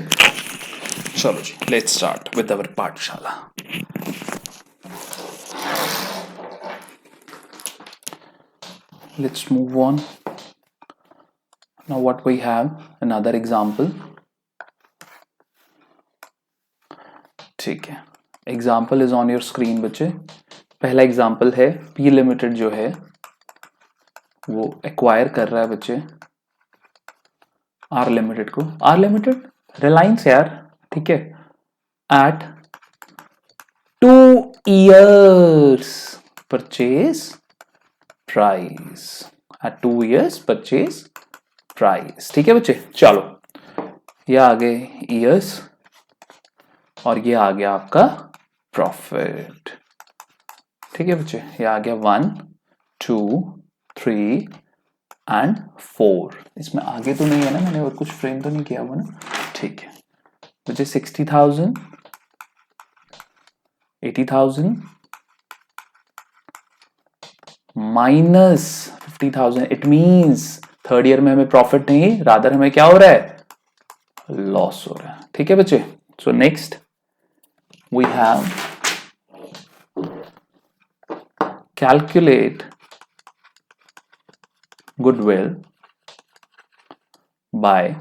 चलो जी, लेट्स स्टार्ट विद अवर पाठशाला. Let's move on. Now what we have, another example. ठीक है, example is on your screen बच्चे. पहला example है पी लिमिटेड जो है वो एक्वायर कर रहा है बच्चे आर लिमिटेड को. आर लिमिटेड रिलायंस यार, ठीक है, at 2 years purchase price. At 2 years purchase price. ठीक है बच्चे, चलो ये आ गए ईयर्स और ये आ गया आपका प्रॉफिट. ठीक है बच्चे, ये आ गया 1 2 3 एंड 4. इसमें आगे तो नहीं है ना, मैंने और कुछ फ्रेम तो नहीं किया हुआ ना. ठीक है बच्चे, 60,000 80,000 minus 50,000. It means third year में हमें प्रॉफिट नहीं, रादर हमें क्या हो रहा है, लॉस हो रहा है. ठीक है बच्चे, so next we have calculate goodwill by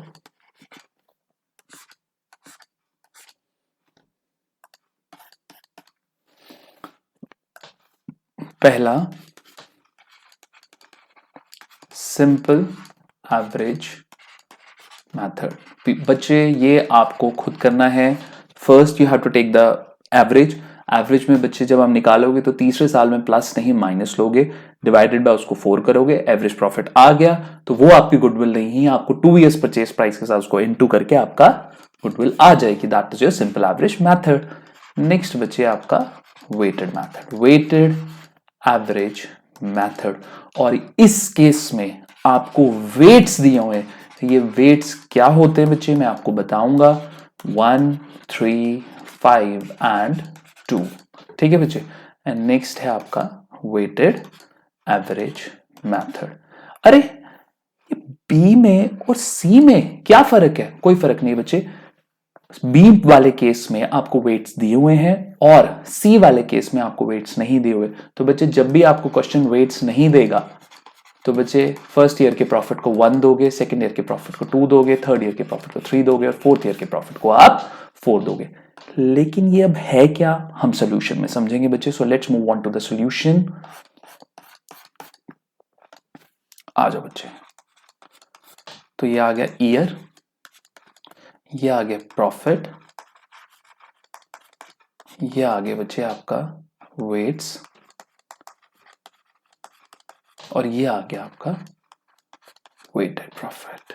पहला सिंपल एवरेज मेथड. बच्चे ये आपको खुद करना है. First you have to take the average. Average में बच्चे जब आप निकालोगे तो तीसरे साल में प्लस नहीं माइनस लोगे, डिवाइडेड बाय उसको 4 करोगे, एवरेज प्रॉफिट आ गया तो वो आपकी गुडविल नहीं है, आपको 2 years परचेज प्राइस के साथ उसको इनटू करके आपका गुडविल आ जाएगी. That is your simple average method. Next बच्चे आपका weighted method, weighted average method. और इस केस में आपको वेट्स दिए हुए हैं. ये वेट्स क्या होते हैं बच्चे मैं आपको बताऊंगा. 1 3 5 एंड 2. ठीक है बच्चे, एंड नेक्स्ट है आपका वेटेड एवरेज मेथड. अरे बी में और सी में क्या फर्क है? कोई फर्क नहीं बच्चे. बी वाले केस में आपको वेट्स दिए हुए हैं और सी वाले केस में आपको वेट्स नहीं दिए हुए। तो बच्चे जब भी आपको क्वेश्चन वेट्स नहीं देगा तो बच्चे फर्स्ट ईयर के प्रॉफिट को 1 दोगे, सेकंड ईयर के प्रॉफिट को 2 दोगे, थर्ड ईयर के प्रॉफिट को 3 दोगे और फोर्थ ईयर के प्रॉफिट को आप 4 दोगे। लेकिन ये अब है क्या, हम सोल्यूशन में समझेंगे बच्चे। So let's move on to the solution. आ जाओ बच्चे। तो ये आ गया ईयर, ये आ गया प्रॉफिट, ये आ गया बच्चे आपका वेट्स और ये आ गया आपका वेटेड प्रॉफिट।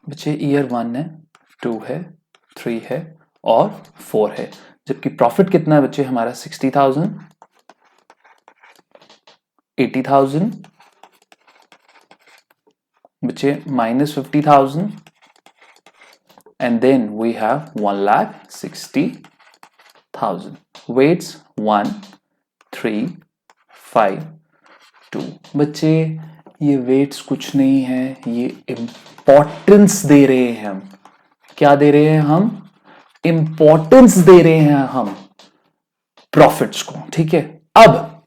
बच्चे ईयर 1 है, 2 है, 3 है और 4 है। जबकि प्रॉफिट कितना है बच्चे हमारा 60,000, 80,000 बच्चे -50,000 and then we have 1,60,000. weights 1, 3, 5, 2। बच्चे ये वेट्स कुछ नहीं है, ये इंपॉर्टेंस दे रहे हैं हम। क्या दे रहे हैं हम? इंपॉर्टेंस दे रहे हैं हम प्रॉफिट्स को। ठीक है, अब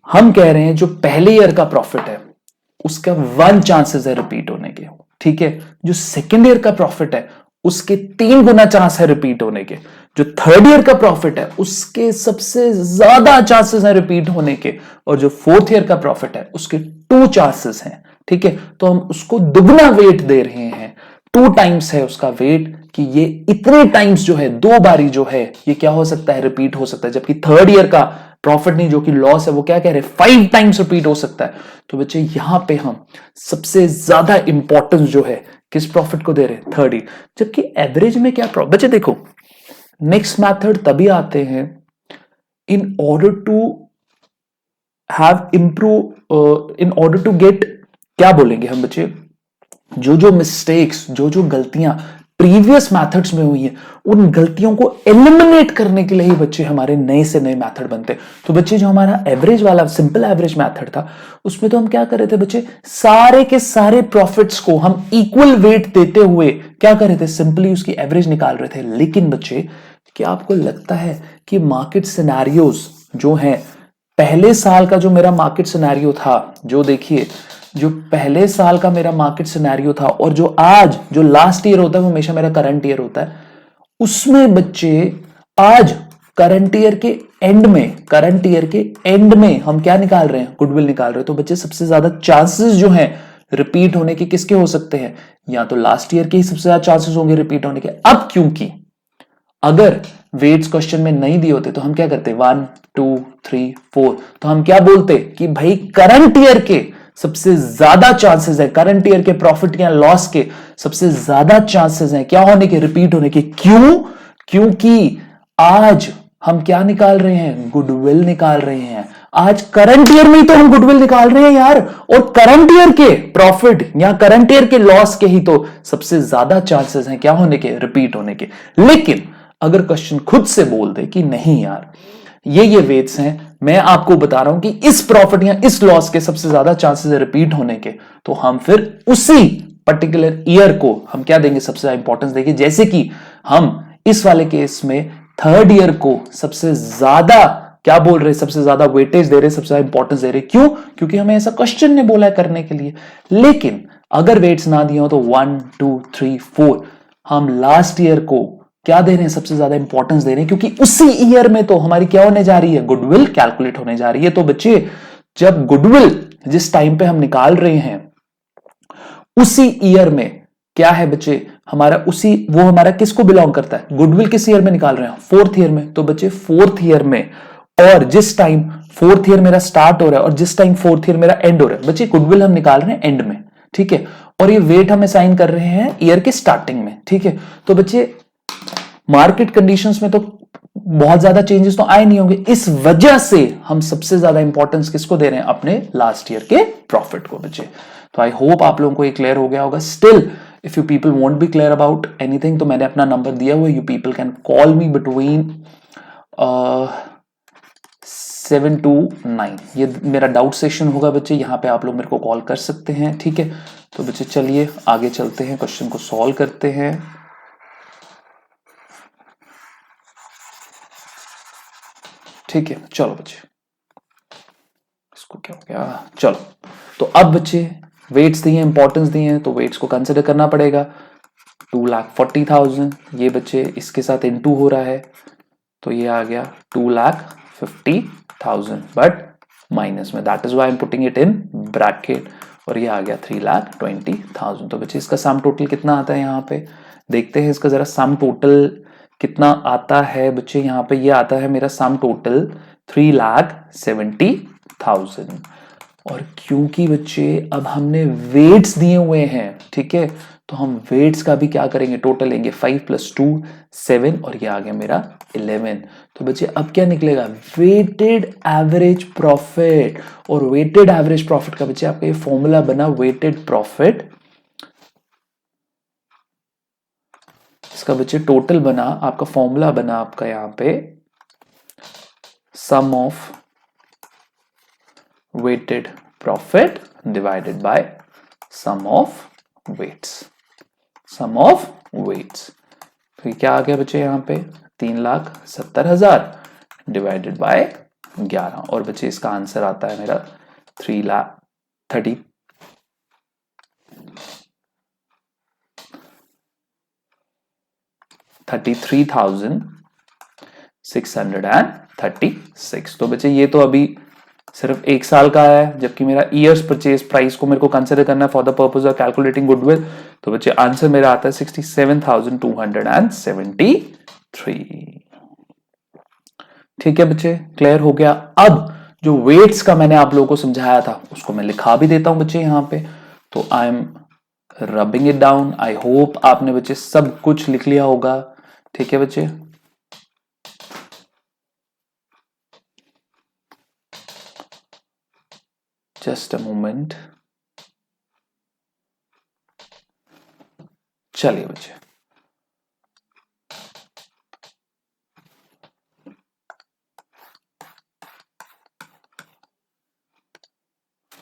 हम कह रहे हैं जो पहले ईयर का प्रॉफिट है उसका 1 चांसेस है रिपीट होने के। ठीक है, जो सेकेंड ईयर का प्रॉफिट है उसके 3 गुना चांस है रिपीट होने के। जो थर्ड ईयर का प्रॉफिट है उसके सबसे ज्यादा चांसेस है रिपीट होने के और जो फोर्थ ईयर का प्रॉफिट है उसके 2 चांसेस हैं। ठीक है, तो हम उसको दुगना वेट दे रहे हैं, 2 टाइम्स है उसका वेट कि ये इतने टाइम्स जो है 2 बारी जो है ये क्या हो सकता है, रिपीट हो सकता है। जबकि थर्ड ईयर का प्रॉफिट नहीं, जो कि लॉस है, वो क्या कह रहे हैं 5 टाइम्स रिपीट हो सकता है। तो बच्चे यहां पे हम सबसे ज्यादा इंपॉर्टेंस जो है किस प्रॉफिट को दे रहे हैं, थर्ड ईयर। जबकि एवरेज में क्या प्रॉफिट, बच्चे देखो नेक्स्ट मेथड तभी आते हैं in order to have improve, in order to get, क्या बोलेंगे हम बच्चे, जो मिस्टेक्स, जो गलतियां प्रीवियस मेथड्स में हुई हैं उन गलतियों को एलिमिनेट करने के लिए ही बच्चे हमारे नए से नए मेथड बनते हैं। तो बच्चे जो हमारा एवरेज वाला सिंपल एवरेज मेथड था उसमें तो हम क्या कर रहे थे बच्चे, सारे के सारे प्रॉफिट्स को हम इक्वल वेट देते हुए क्या कर रहे थे, सिंपली उसकी एवरेज निकाल रहे थे। लेकिन बच्चे क्या आपको लगता है कि मार्केट सिनेरियोज जो हैं, पहले साल का जो मेरा मार्केट सिनेरियो था, जो देखिए जो पहले साल का मेरा मार्केट सिनेरियो था और जो आज जो लास्ट ईयर होता है वो हमेशा मेरा करंट ईयर होता है, उसमें बच्चे आज करंट ईयर के एंड में हम क्या निकाल रहे हैं, गुडविल निकाल रहे हैं। तो बच्चे सबसे ज्यादा चांसेस जो हैं रिपीट होने के किसके हो सकते हैं, या तो लास्ट ईयर के ही सबसे ज्यादा चांसेस होंगे रिपीट होने के। अब क्योंकि अगर वेट्स क्वेश्चन में नहीं दिए होते तो हम क्या करते, 1, 2, 3, 4, तो हम क्या बोलते कि भाई करंट ईयर के सबसे ज्यादा चांसेस है, करंट ईयर के प्रॉफिट या लॉस के सबसे ज्यादा चांसेस हैं क्या होने के, रिपीट होने के। क्यों? क्योंकि आज हम क्या निकाल रहे हैं, गुडविल निकाल रहे हैं। आज करंट ईयर में ही तो हम गुडविल निकाल रहे हैं यार, और करंट ईयर के प्रॉफिट या करंट ईयर के लॉस के ही तो सबसे ज्यादा चांसेस हैं क्या होने के, रिपीट होने के। लेकिन अगर क्वेश्चन खुद से बोल दे कि नहीं यार ये वेट्स हैं, मैं आपको बता रहा हूं कि इस प्रॉफिट या इस लॉस के सबसे ज्यादा चांसेस है रिपीट होने के, तो हम फिर उसी पर्टिकुलर ईयर को हम क्या देंगे, सबसे ज्यादा इंपॉर्टेंस देंगे। जैसे कि हम इस वाले केस में थर्ड ईयर को सबसे ज्यादा क्या बोल रहे, सबसे ज्यादा वेटेज दे रहे, सबसे ज्यादा इंपॉर्टेंस दे रहे। क्यों? क्योंकि हमें ऐसा क्वेश्चन ने बोला है करने के लिए। लेकिन अगर वेट्स ना दिए हो तो 1, 2, 3, 4 हम लास्ट ईयर को क्या दे रहे हैं, सबसे ज्यादा इंपॉर्टेंस दे रहे हैं, क्योंकि उसी ईयर में तो हमारी क्या होने जा रही है, गुडविल कैलकुलेट होने जा रही है। तो बच्चे जब गुडविल जिस टाइम पे हम निकाल रहे हैं उसी ईयर में क्या है बच्चे, हमारा उसी, वो हमारा किसको बिलोंग करता है, गुडविल किस ईयर में निकाल रहे हैं, फोर्थ ईयर में। तो बच्चे फोर्थ ईयर में, और जिस टाइम फोर्थ ईयर मेरा स्टार्ट हो रहा है और जिस टाइम फोर्थ ईयर मेरा एंड हो रहा है, बच्चे गुडविल हम निकाल रहे हैं एंड में। ठीक है, और ये वेट हम असाइन कर रहे हैं ईयर के स्टार्टिंग में। ठीक है, तो बच्चे मार्केट कंडीशंस में तो बहुत ज्यादा चेंजेस तो आए नहीं होंगे, इस वजह से हम सबसे ज्यादा इंपॉर्टेंस किसको दे रहे हैं, अपने लास्ट ईयर के प्रॉफिट को बच्चे। तो आई होप आप लोगों को ये क्लियर हो गया होगा। Still if you people won't be clear about anything तो मैंने अपना नंबर दिया हुआ है, you people can call me between 7 to 9। ये मेरा डाउट सेशन होगा बच्चे, यहाँ पे आप लोग मेरे को कॉल कर सकते हैं। ठीक है, तो बच्चे चलिए आगे चलते हैं, क्वेश्चन को सॉल्व करते हैं। ठीक है, चलो बच्चे, इसको क्या हो गया, चलो। तो अब बच्चे वेट्स दिए, इंपॉर्टेंस दिए हैं, तो वेट्स को कंसिडर करना पड़ेगा। 2,40,000 ये बच्चे इसके साथ इनटू हो रहा है, तो ये आ गया 2,50,000, बट माइनस में, that is why I am putting it in bracket, और ये आ गया 3,20,000। तो बच्चे इसका सम टोटल कितना आता है यहाँ पे, देखते हैं इसका जरा सम टोटल कितना आता है बच्चे। यहाँ पे ये आता है मेरा सम टोटल 3,70,000। और क्योंकि बच्चे अब हमने वेट्स दिए हुए हैं, ठीक है, तो हम वेट्स का भी क्या करेंगे, टोटल लेंगे। 5 + 2 7, और ये आ गया मेरा 11। तो बच्चे अब क्या निकलेगा, वेटेड एवरेज प्रॉफिट। और वेटेड एवरेज प्रॉफिट का बच्चे आपका ये फॉर्मूला बना, वेटेड प्रॉफिट, इसका बच्चे टोटल बना, आपका फॉर्मूला बना आपका यहां पे sum of weighted profit divided by sum of weights, sum of weights. तो क्या आ गया बच्चे यहाँ पे 3,70,000 डिवाइडेड बाय 11, और बच्चे इसका आंसर आता है मेरा 33,636। तो बच्चे ये तो अभी सिर्फ 1 साल का है, जबकि मेरा ईयर्स परचेज प्राइस को मेरे को कंसिडर करना है for the purpose of calculating goodwill. तो बच्चे आंसर मेरा आता है 67,273। ठीक है बच्चे, क्लियर हो गया। अब जो वेट्स का मैंने आप लोगों को समझाया था उसको मैं लिखा भी देता हूं बच्चे यहां पे। तो I am rubbing it down. I hope आपने बच्चे सब कुछ लिख लिया होगा। ठीक है बच्चे, जस्ट अ मोमेंट। चलिए बच्चे,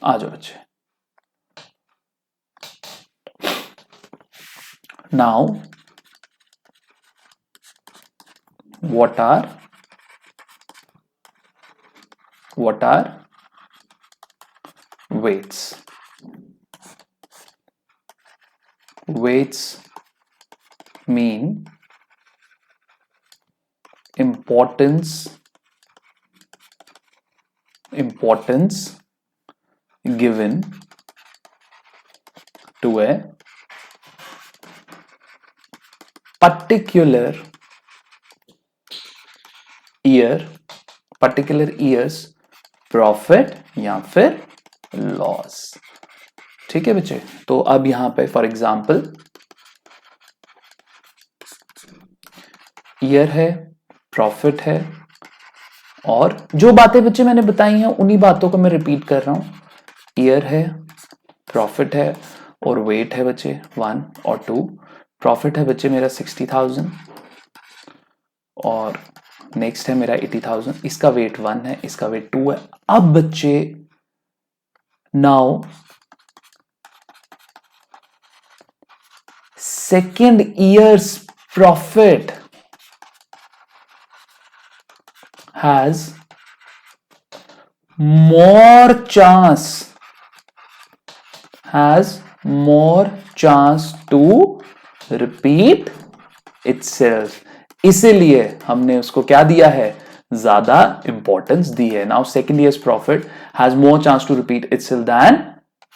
आ जाओ बच्चे। Now what are weights? Weights mean importance given to a particular year's profit या फिर लॉस। ठीक है बच्चे, तो अब यहां पे फॉर एग्जांपल ईयर है, प्रॉफिट है, और जो बातें बच्चे मैंने बताई हैं उन्हीं बातों को मैं रिपीट कर रहा हूं। ईयर है, प्रॉफिट है, और वेट है बच्चे 1 और 2। प्रॉफिट है बच्चे मेरा 60,000, और नेक्स्ट है मेरा 80,000। इसका वेट 1 है, इसका वेट 2 है। अब बच्चे now second year's profit has more chance to repeat itself, इसीलिए हमने उसको क्या दिया है, ज्यादा इंपॉर्टेंस दी है। Now second year's profit has more chance to repeat itself than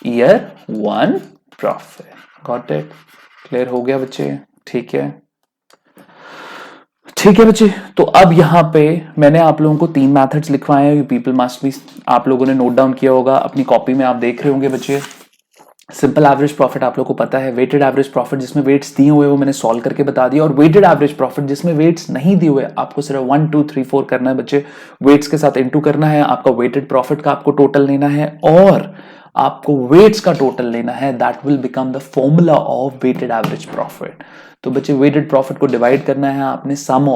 year 1 profit. Got it, clear हो गया बच्चे? ठीक है, ठीक है बच्चे। तो अब यहां पे मैंने आप लोगों को 3 मेथड्स लिखवाए हैं, पीपल मस्ट बी, आप लोगों ने नोट डाउन किया होगा, अपनी कॉपी में आप देख रहे होंगे बच्चे। सिंपल एवरेज प्रॉफिट आप लोग को पता है, वेटेड एवरेज प्रॉफिट जिसमें वेट्स दिए हुए वो मैंने सॉल्व करके बता दिया, और वेटेड एवरेज प्रॉफिट जिसमें वेट्स नहीं दिए हुए आपको सिर्फ 1 2 3 4 करना है बच्चे, वेट्स के साथ इनटू करना है, आपका वेटेड प्रॉफिट का आपको टोटल लेना है और आपको वेट्स का टोटल लेना है। That will become the formula of weighted average profit. तो बच्चे वेटेड प्रॉफिट को डिवाइड करना है आपने sum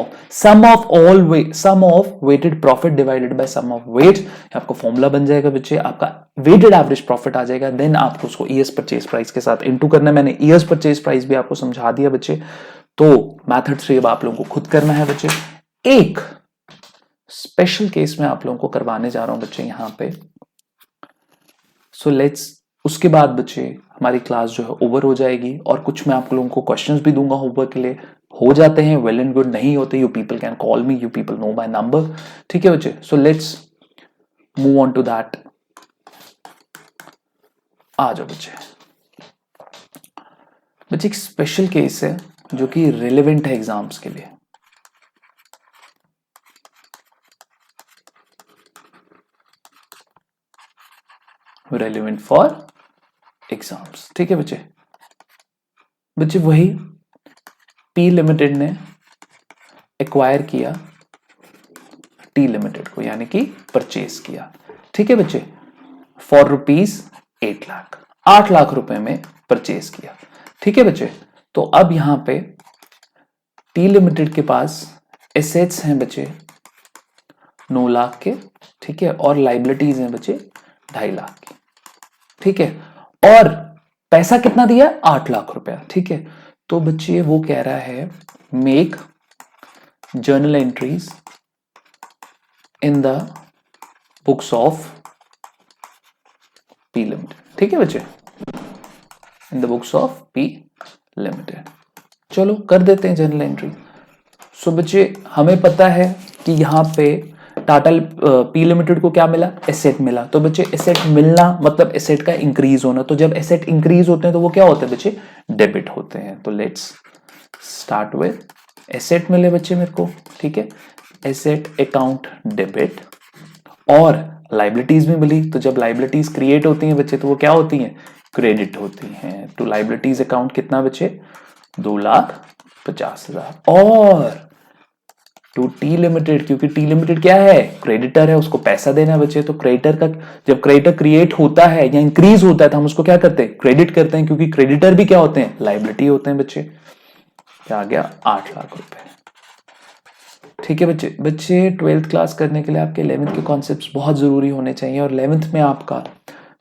of weighted profit divided by sum of weight, आपका फॉर्मूला बन जाएगा बच्चे, आपका वेटेड एवरेज प्रॉफिट आ जाएगा। देन आपको उसको ईयर्स परचेज प्राइस के साथ इनटू करना है। मैंने ईयर्स परचेज प्राइस भी आपको समझा दिया बच्चे। तो मेथड 3 अब आप लोगों को खुद करना है बच्चे। एक स्पेशल केस में आप लोगों को करवाने जा रहा हूं बच्चे यहां पे। सो लेट्स, उसके बाद बच्चे हमारी क्लास जो है ओवर हो जाएगी, और कुछ मैं आप लोगों को क्वेश्चंस भी दूंगा होमवर्क के लिए। हो जाते हैं वेल एंड गुड, नहीं होते you people can call me, you people know my number, ठीक है बच्चे। So let's move on to that. आ जाओ बच्चे। बच्चे एक स्पेशल केस है जो कि रिलेवेंट है एग्जाम्स के लिए। रेलिवेंट फॉर एग्जाम्स, ठीक है बच्चे। बच्चे वही पी लिमिटेड ने एक्वायर किया टी लिमिटेड को, यानी कि परचेज किया, ठीक है बच्चे, फॉर रुपीज 8 लाख, 8 लाख रुपए में परचेज किया, ठीक है बच्चे। तो अब यहां पे टी लिमिटेड के पास एसेट्स हैं बच्चे 9 लाख के, ठीक है, और लाइबिलिटीज हैं बच्चे 2.5 लाख की, ठीक है, और पैसा कितना दिया? 8 लाख रुपया, ठीक है। तो बच्चे वो कह रहा है make journal entries in the books of P limited, ठीक है बच्चे, in the books of P limited. चलो कर देते हैं जर्नल एंट्री। सो बच्चे हमें पता है कि यहां पे टाटा पी लिमिटेड को क्या मिला? एसेट मिला। तो बच्चे एसेट मिलना मतलब एसेट का इंक्रीज होना। तो जब एसेट इंक्रीज होते हैं तो वो क्या होते हैं बच्चे? डेबिट होते हैं। तो लेट्स स्टार्ट विद एसेट मिले बच्चे मेरे को, ठीक है, एसेट अकाउंट डेबिट, और लाइबिलिटीज भी मिली। तो जब लाइबिलिटीज क्रिएट होती हैं बच्चे तो वो क्या होती हैं? क्रेडिट होती हैं। तो लाइबिलिटीज अकाउंट कितना बच्चे? 2,50,000। और टू टी लिमिटेड, क्योंकि टी लिमिटेड क्या है? क्रेडिटर है, उसको पैसा देना है बच्चे। तो क्रेडिटर का जब क्रेडिटर क्रिएट होता है या इंक्रीज होता है तो हम उसको क्या करते हैं? क्रेडिट करते हैं, क्योंकि क्रेडिटर भी क्या होते हैं? लाइबिलिटी होते हैं बच्चे। क्या आ गया? 8 लाख रुपए, ठीक है बच्चे। बच्चे 12th क्लास करने के लिए आपके 11th के कॉन्सेप्ट्स बहुत जरूरी होने चाहिए, और 11th में आपका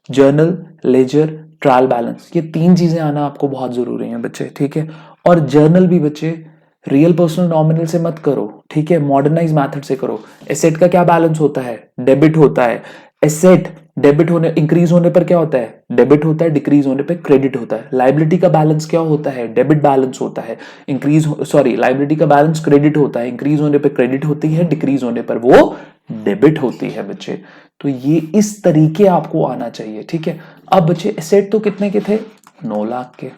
जर्नल, लेजर, ट्रायल बैलेंस, ये 3 चीजें आना आपको बहुत जरूरी है बच्चे, ठीक है। और जर्नल भी बच्चे रियल पर्सनल नॉमिनल से मत करो, ठीक है, मॉडर्नाइज मेथड से करो। एसेट का क्या बैलेंस होता है? डेबिट होता है। एसेट डेबिट होने, इंक्रीज होने पर क्या होता है? डेबिट होता है, डिक्रीज होने पर क्रेडिट होता है। लाइबिलिटी का बैलेंस क्या होता है? डेबिट बैलेंस होता है। लाइबिलिटी का बैलेंस क्रेडिट होता है, इंक्रीज होने पर क्रेडिट होती है, डिक्रीज होने पर वो डेबिट होती है बच्चे। तो ये इस तरीके आपको आना चाहिए, ठीक है। अब बच्चे एसेट तो कितने के थे? 9 लाख के,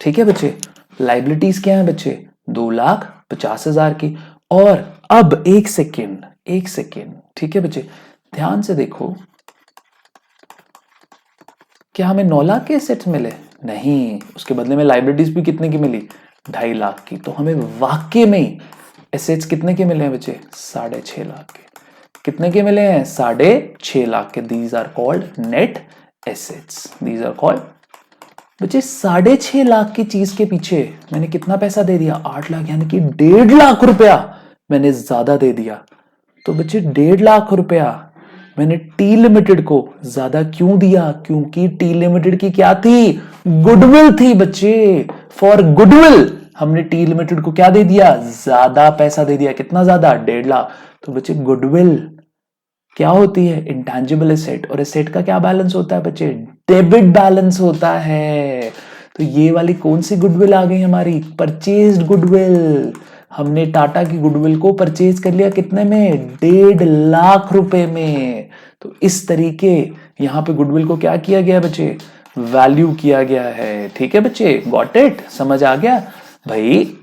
ठीक है बच्चे। लाइबिलिटीज क्या है बच्चे? 2,50,000 की। और अब एक सेकेंड, ठीक है बच्चे, ध्यान से देखो, क्या हमें 9 लाख के एसेट्स मिले? नहीं, उसके बदले में लाइबिलिटीज भी कितने की मिली? 2.5 लाख की। तो हमें वाकई में एसेट्स कितने के मिले हैं बच्चे? 6.5 लाख के। कितने के मिले हैं? 6.5 लाख के। These are called net assets, these are called बच्चे। 6.5 लाख की चीज के पीछे मैंने कितना पैसा दे दिया? 8 लाख, यानी कि 1.5 लाख रुपया मैंने ज्यादा दे दिया। तो बच्चे 1.5 लाख रुपया मैंने टी लिमिटेड को ज्यादा क्यों दिया? क्योंकि टी लिमिटेड की क्या थी? गुडविल थी बच्चे। फॉर गुडविल हमने टी लिमिटेड को क्या दे दिया? ज्यादा पैसा दे दिया। कितना ज्यादा? 1.5 लाख। तो बच्चे गुडविल क्या होती है? Intangible asset. और एसेट का क्या बैलेंस होता है बच्चे? डेबिट बैलेंस होता है। तो ये वाली कौन सी गुडविल आ गई हमारी? Purchased goodwill. हमने टाटा की गुडविल को परचेज कर लिया कितने में? 1.5 लाख रुपए में। तो इस तरीके यहां पे गुडविल को क्या किया गया बच्चे? वैल्यू किया गया है, ठीक है बच्चे। Got it? समझ आ गया भाई?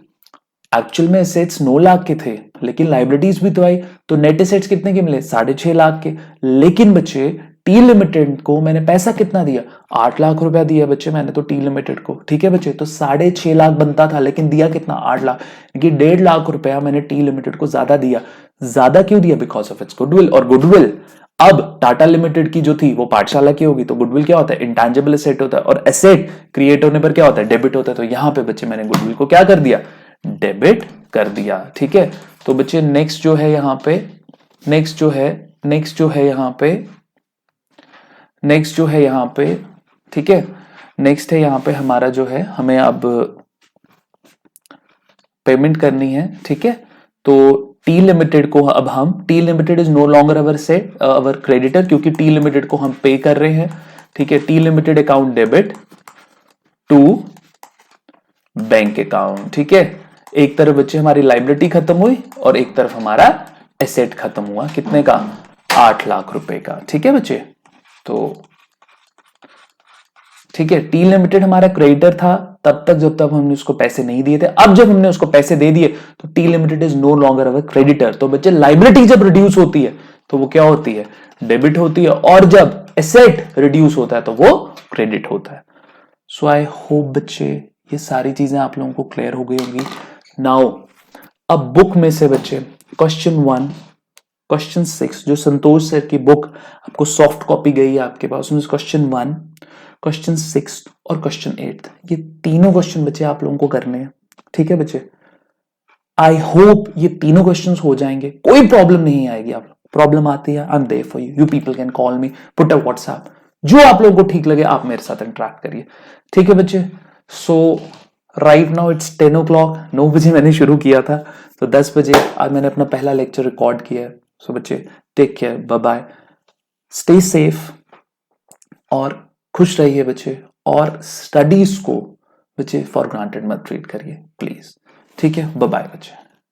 एक्चुअल में एसेट्स 9 लाख के थे, लेकिन लाइबिलिटीज भी तो आई, तो नेट एसेट्स कितने के मिले? 6.5 लाख के। लेकिन बच्चे टी लिमिटेड को मैंने पैसा कितना दिया? 8 लाख रुपया दिया बच्चे मैंने तो टी लिमिटेड को, ठीक है बच्चे। तो 6.5 लाख बनता था, लेकिन दिया कितना? 8 लाख, कि 1.5 लाख रुपया मैंने टी लिमिटेड को ज्यादा दिया। ज्यादा क्यों दिया? Because of its goodwill. और गुडविल अब टाटा लिमिटेड की जो थी वो पाठशाला की होगी, तो गुडविल क्या होता है, इंटेंजिबल एसेट होता है, और एसेट क्रिएट होने पर क्या होता है, डेबिट होता है। तो यहां पे बच्चे मैंने गुडविल को क्या कर दिया, डेबिट कर दिया। ठीक है, तो बच्चे नेक्स्ट जो है यहां पे, नेक्स्ट जो है यहां पे, नेक्स्ट जो है यहां पे, ठीक है, नेक्स्ट है यहां पे हमारा जो है, हमें अब पेमेंट करनी है। ठीक है, तो टी लिमिटेड को अब हम, T limited is no longer our set our creditor, क्योंकि टी लिमिटेड को हम पे कर रहे हैं। ठीक है, T limited account debit to bank account. ठीक है, एक तरफ बच्चे हमारी लाइबिलिटी खत्म हुई और एक तरफ हमारा एसेट खत्म हुआ, कितने का, 8 लाख रुपए का। ठीक है बच्चे, तो ठीक है, टी लिमिटेड हमारा क्रेडिटर था तब तक जब तक हमने उसको पैसे नहीं दिए थे। अब जब हमने उसको पैसे दे दिए तो T limited is no longer our creditor. तो बच्चे लाइबिलिटी जब रिड्यूस होती है तो वो क्या होती है, डेबिट होती है, और जब एसेट रिड्यूस होता है तो वो क्रेडिट होता है। सो आई होप बच्चे ये सारी चीजें आप लोगों को क्लियर हो गई होंगी। नाउ अब बुक में से बच्चे क्वेश्चन 1, क्वेश्चन 6, जो संतोष सर की बुक आपको सॉफ्ट कॉपी गई है आपके पास, उसमें क्वेश्चन 1, क्वेश्चन 6 और क्वेश्चन 8, ये तीनों क्वेश्चन बच्चे आप लोगों को करने हैं। ठीक है बच्चे, आई होप ये तीनों क्वेश्चंस हो जाएंगे, कोई प्रॉब्लम नहीं आएगी। आप प्रॉब्लम आती है, I am there for you, you people can call me, put a WhatsApp, जो आप लोगों को ठीक लगे आप मेरे साथ इंटरेक्ट करिए। ठीक है बच्चे, सो राइट नाउ इट्स 10 o'clock, 9 बजे मैंने शुरू किया था, तो 10 बजे आज मैंने अपना पहला लेक्चर रिकॉर्ड किया है। सो बच्चे take care, bye bye, stay safe और खुश रहिए बच्चे, और स्टडीज को बच्चे फॉर ग्रांटेड मत ट्रीट करिए प्लीज। ठीक है, बाय बाय बच्चे।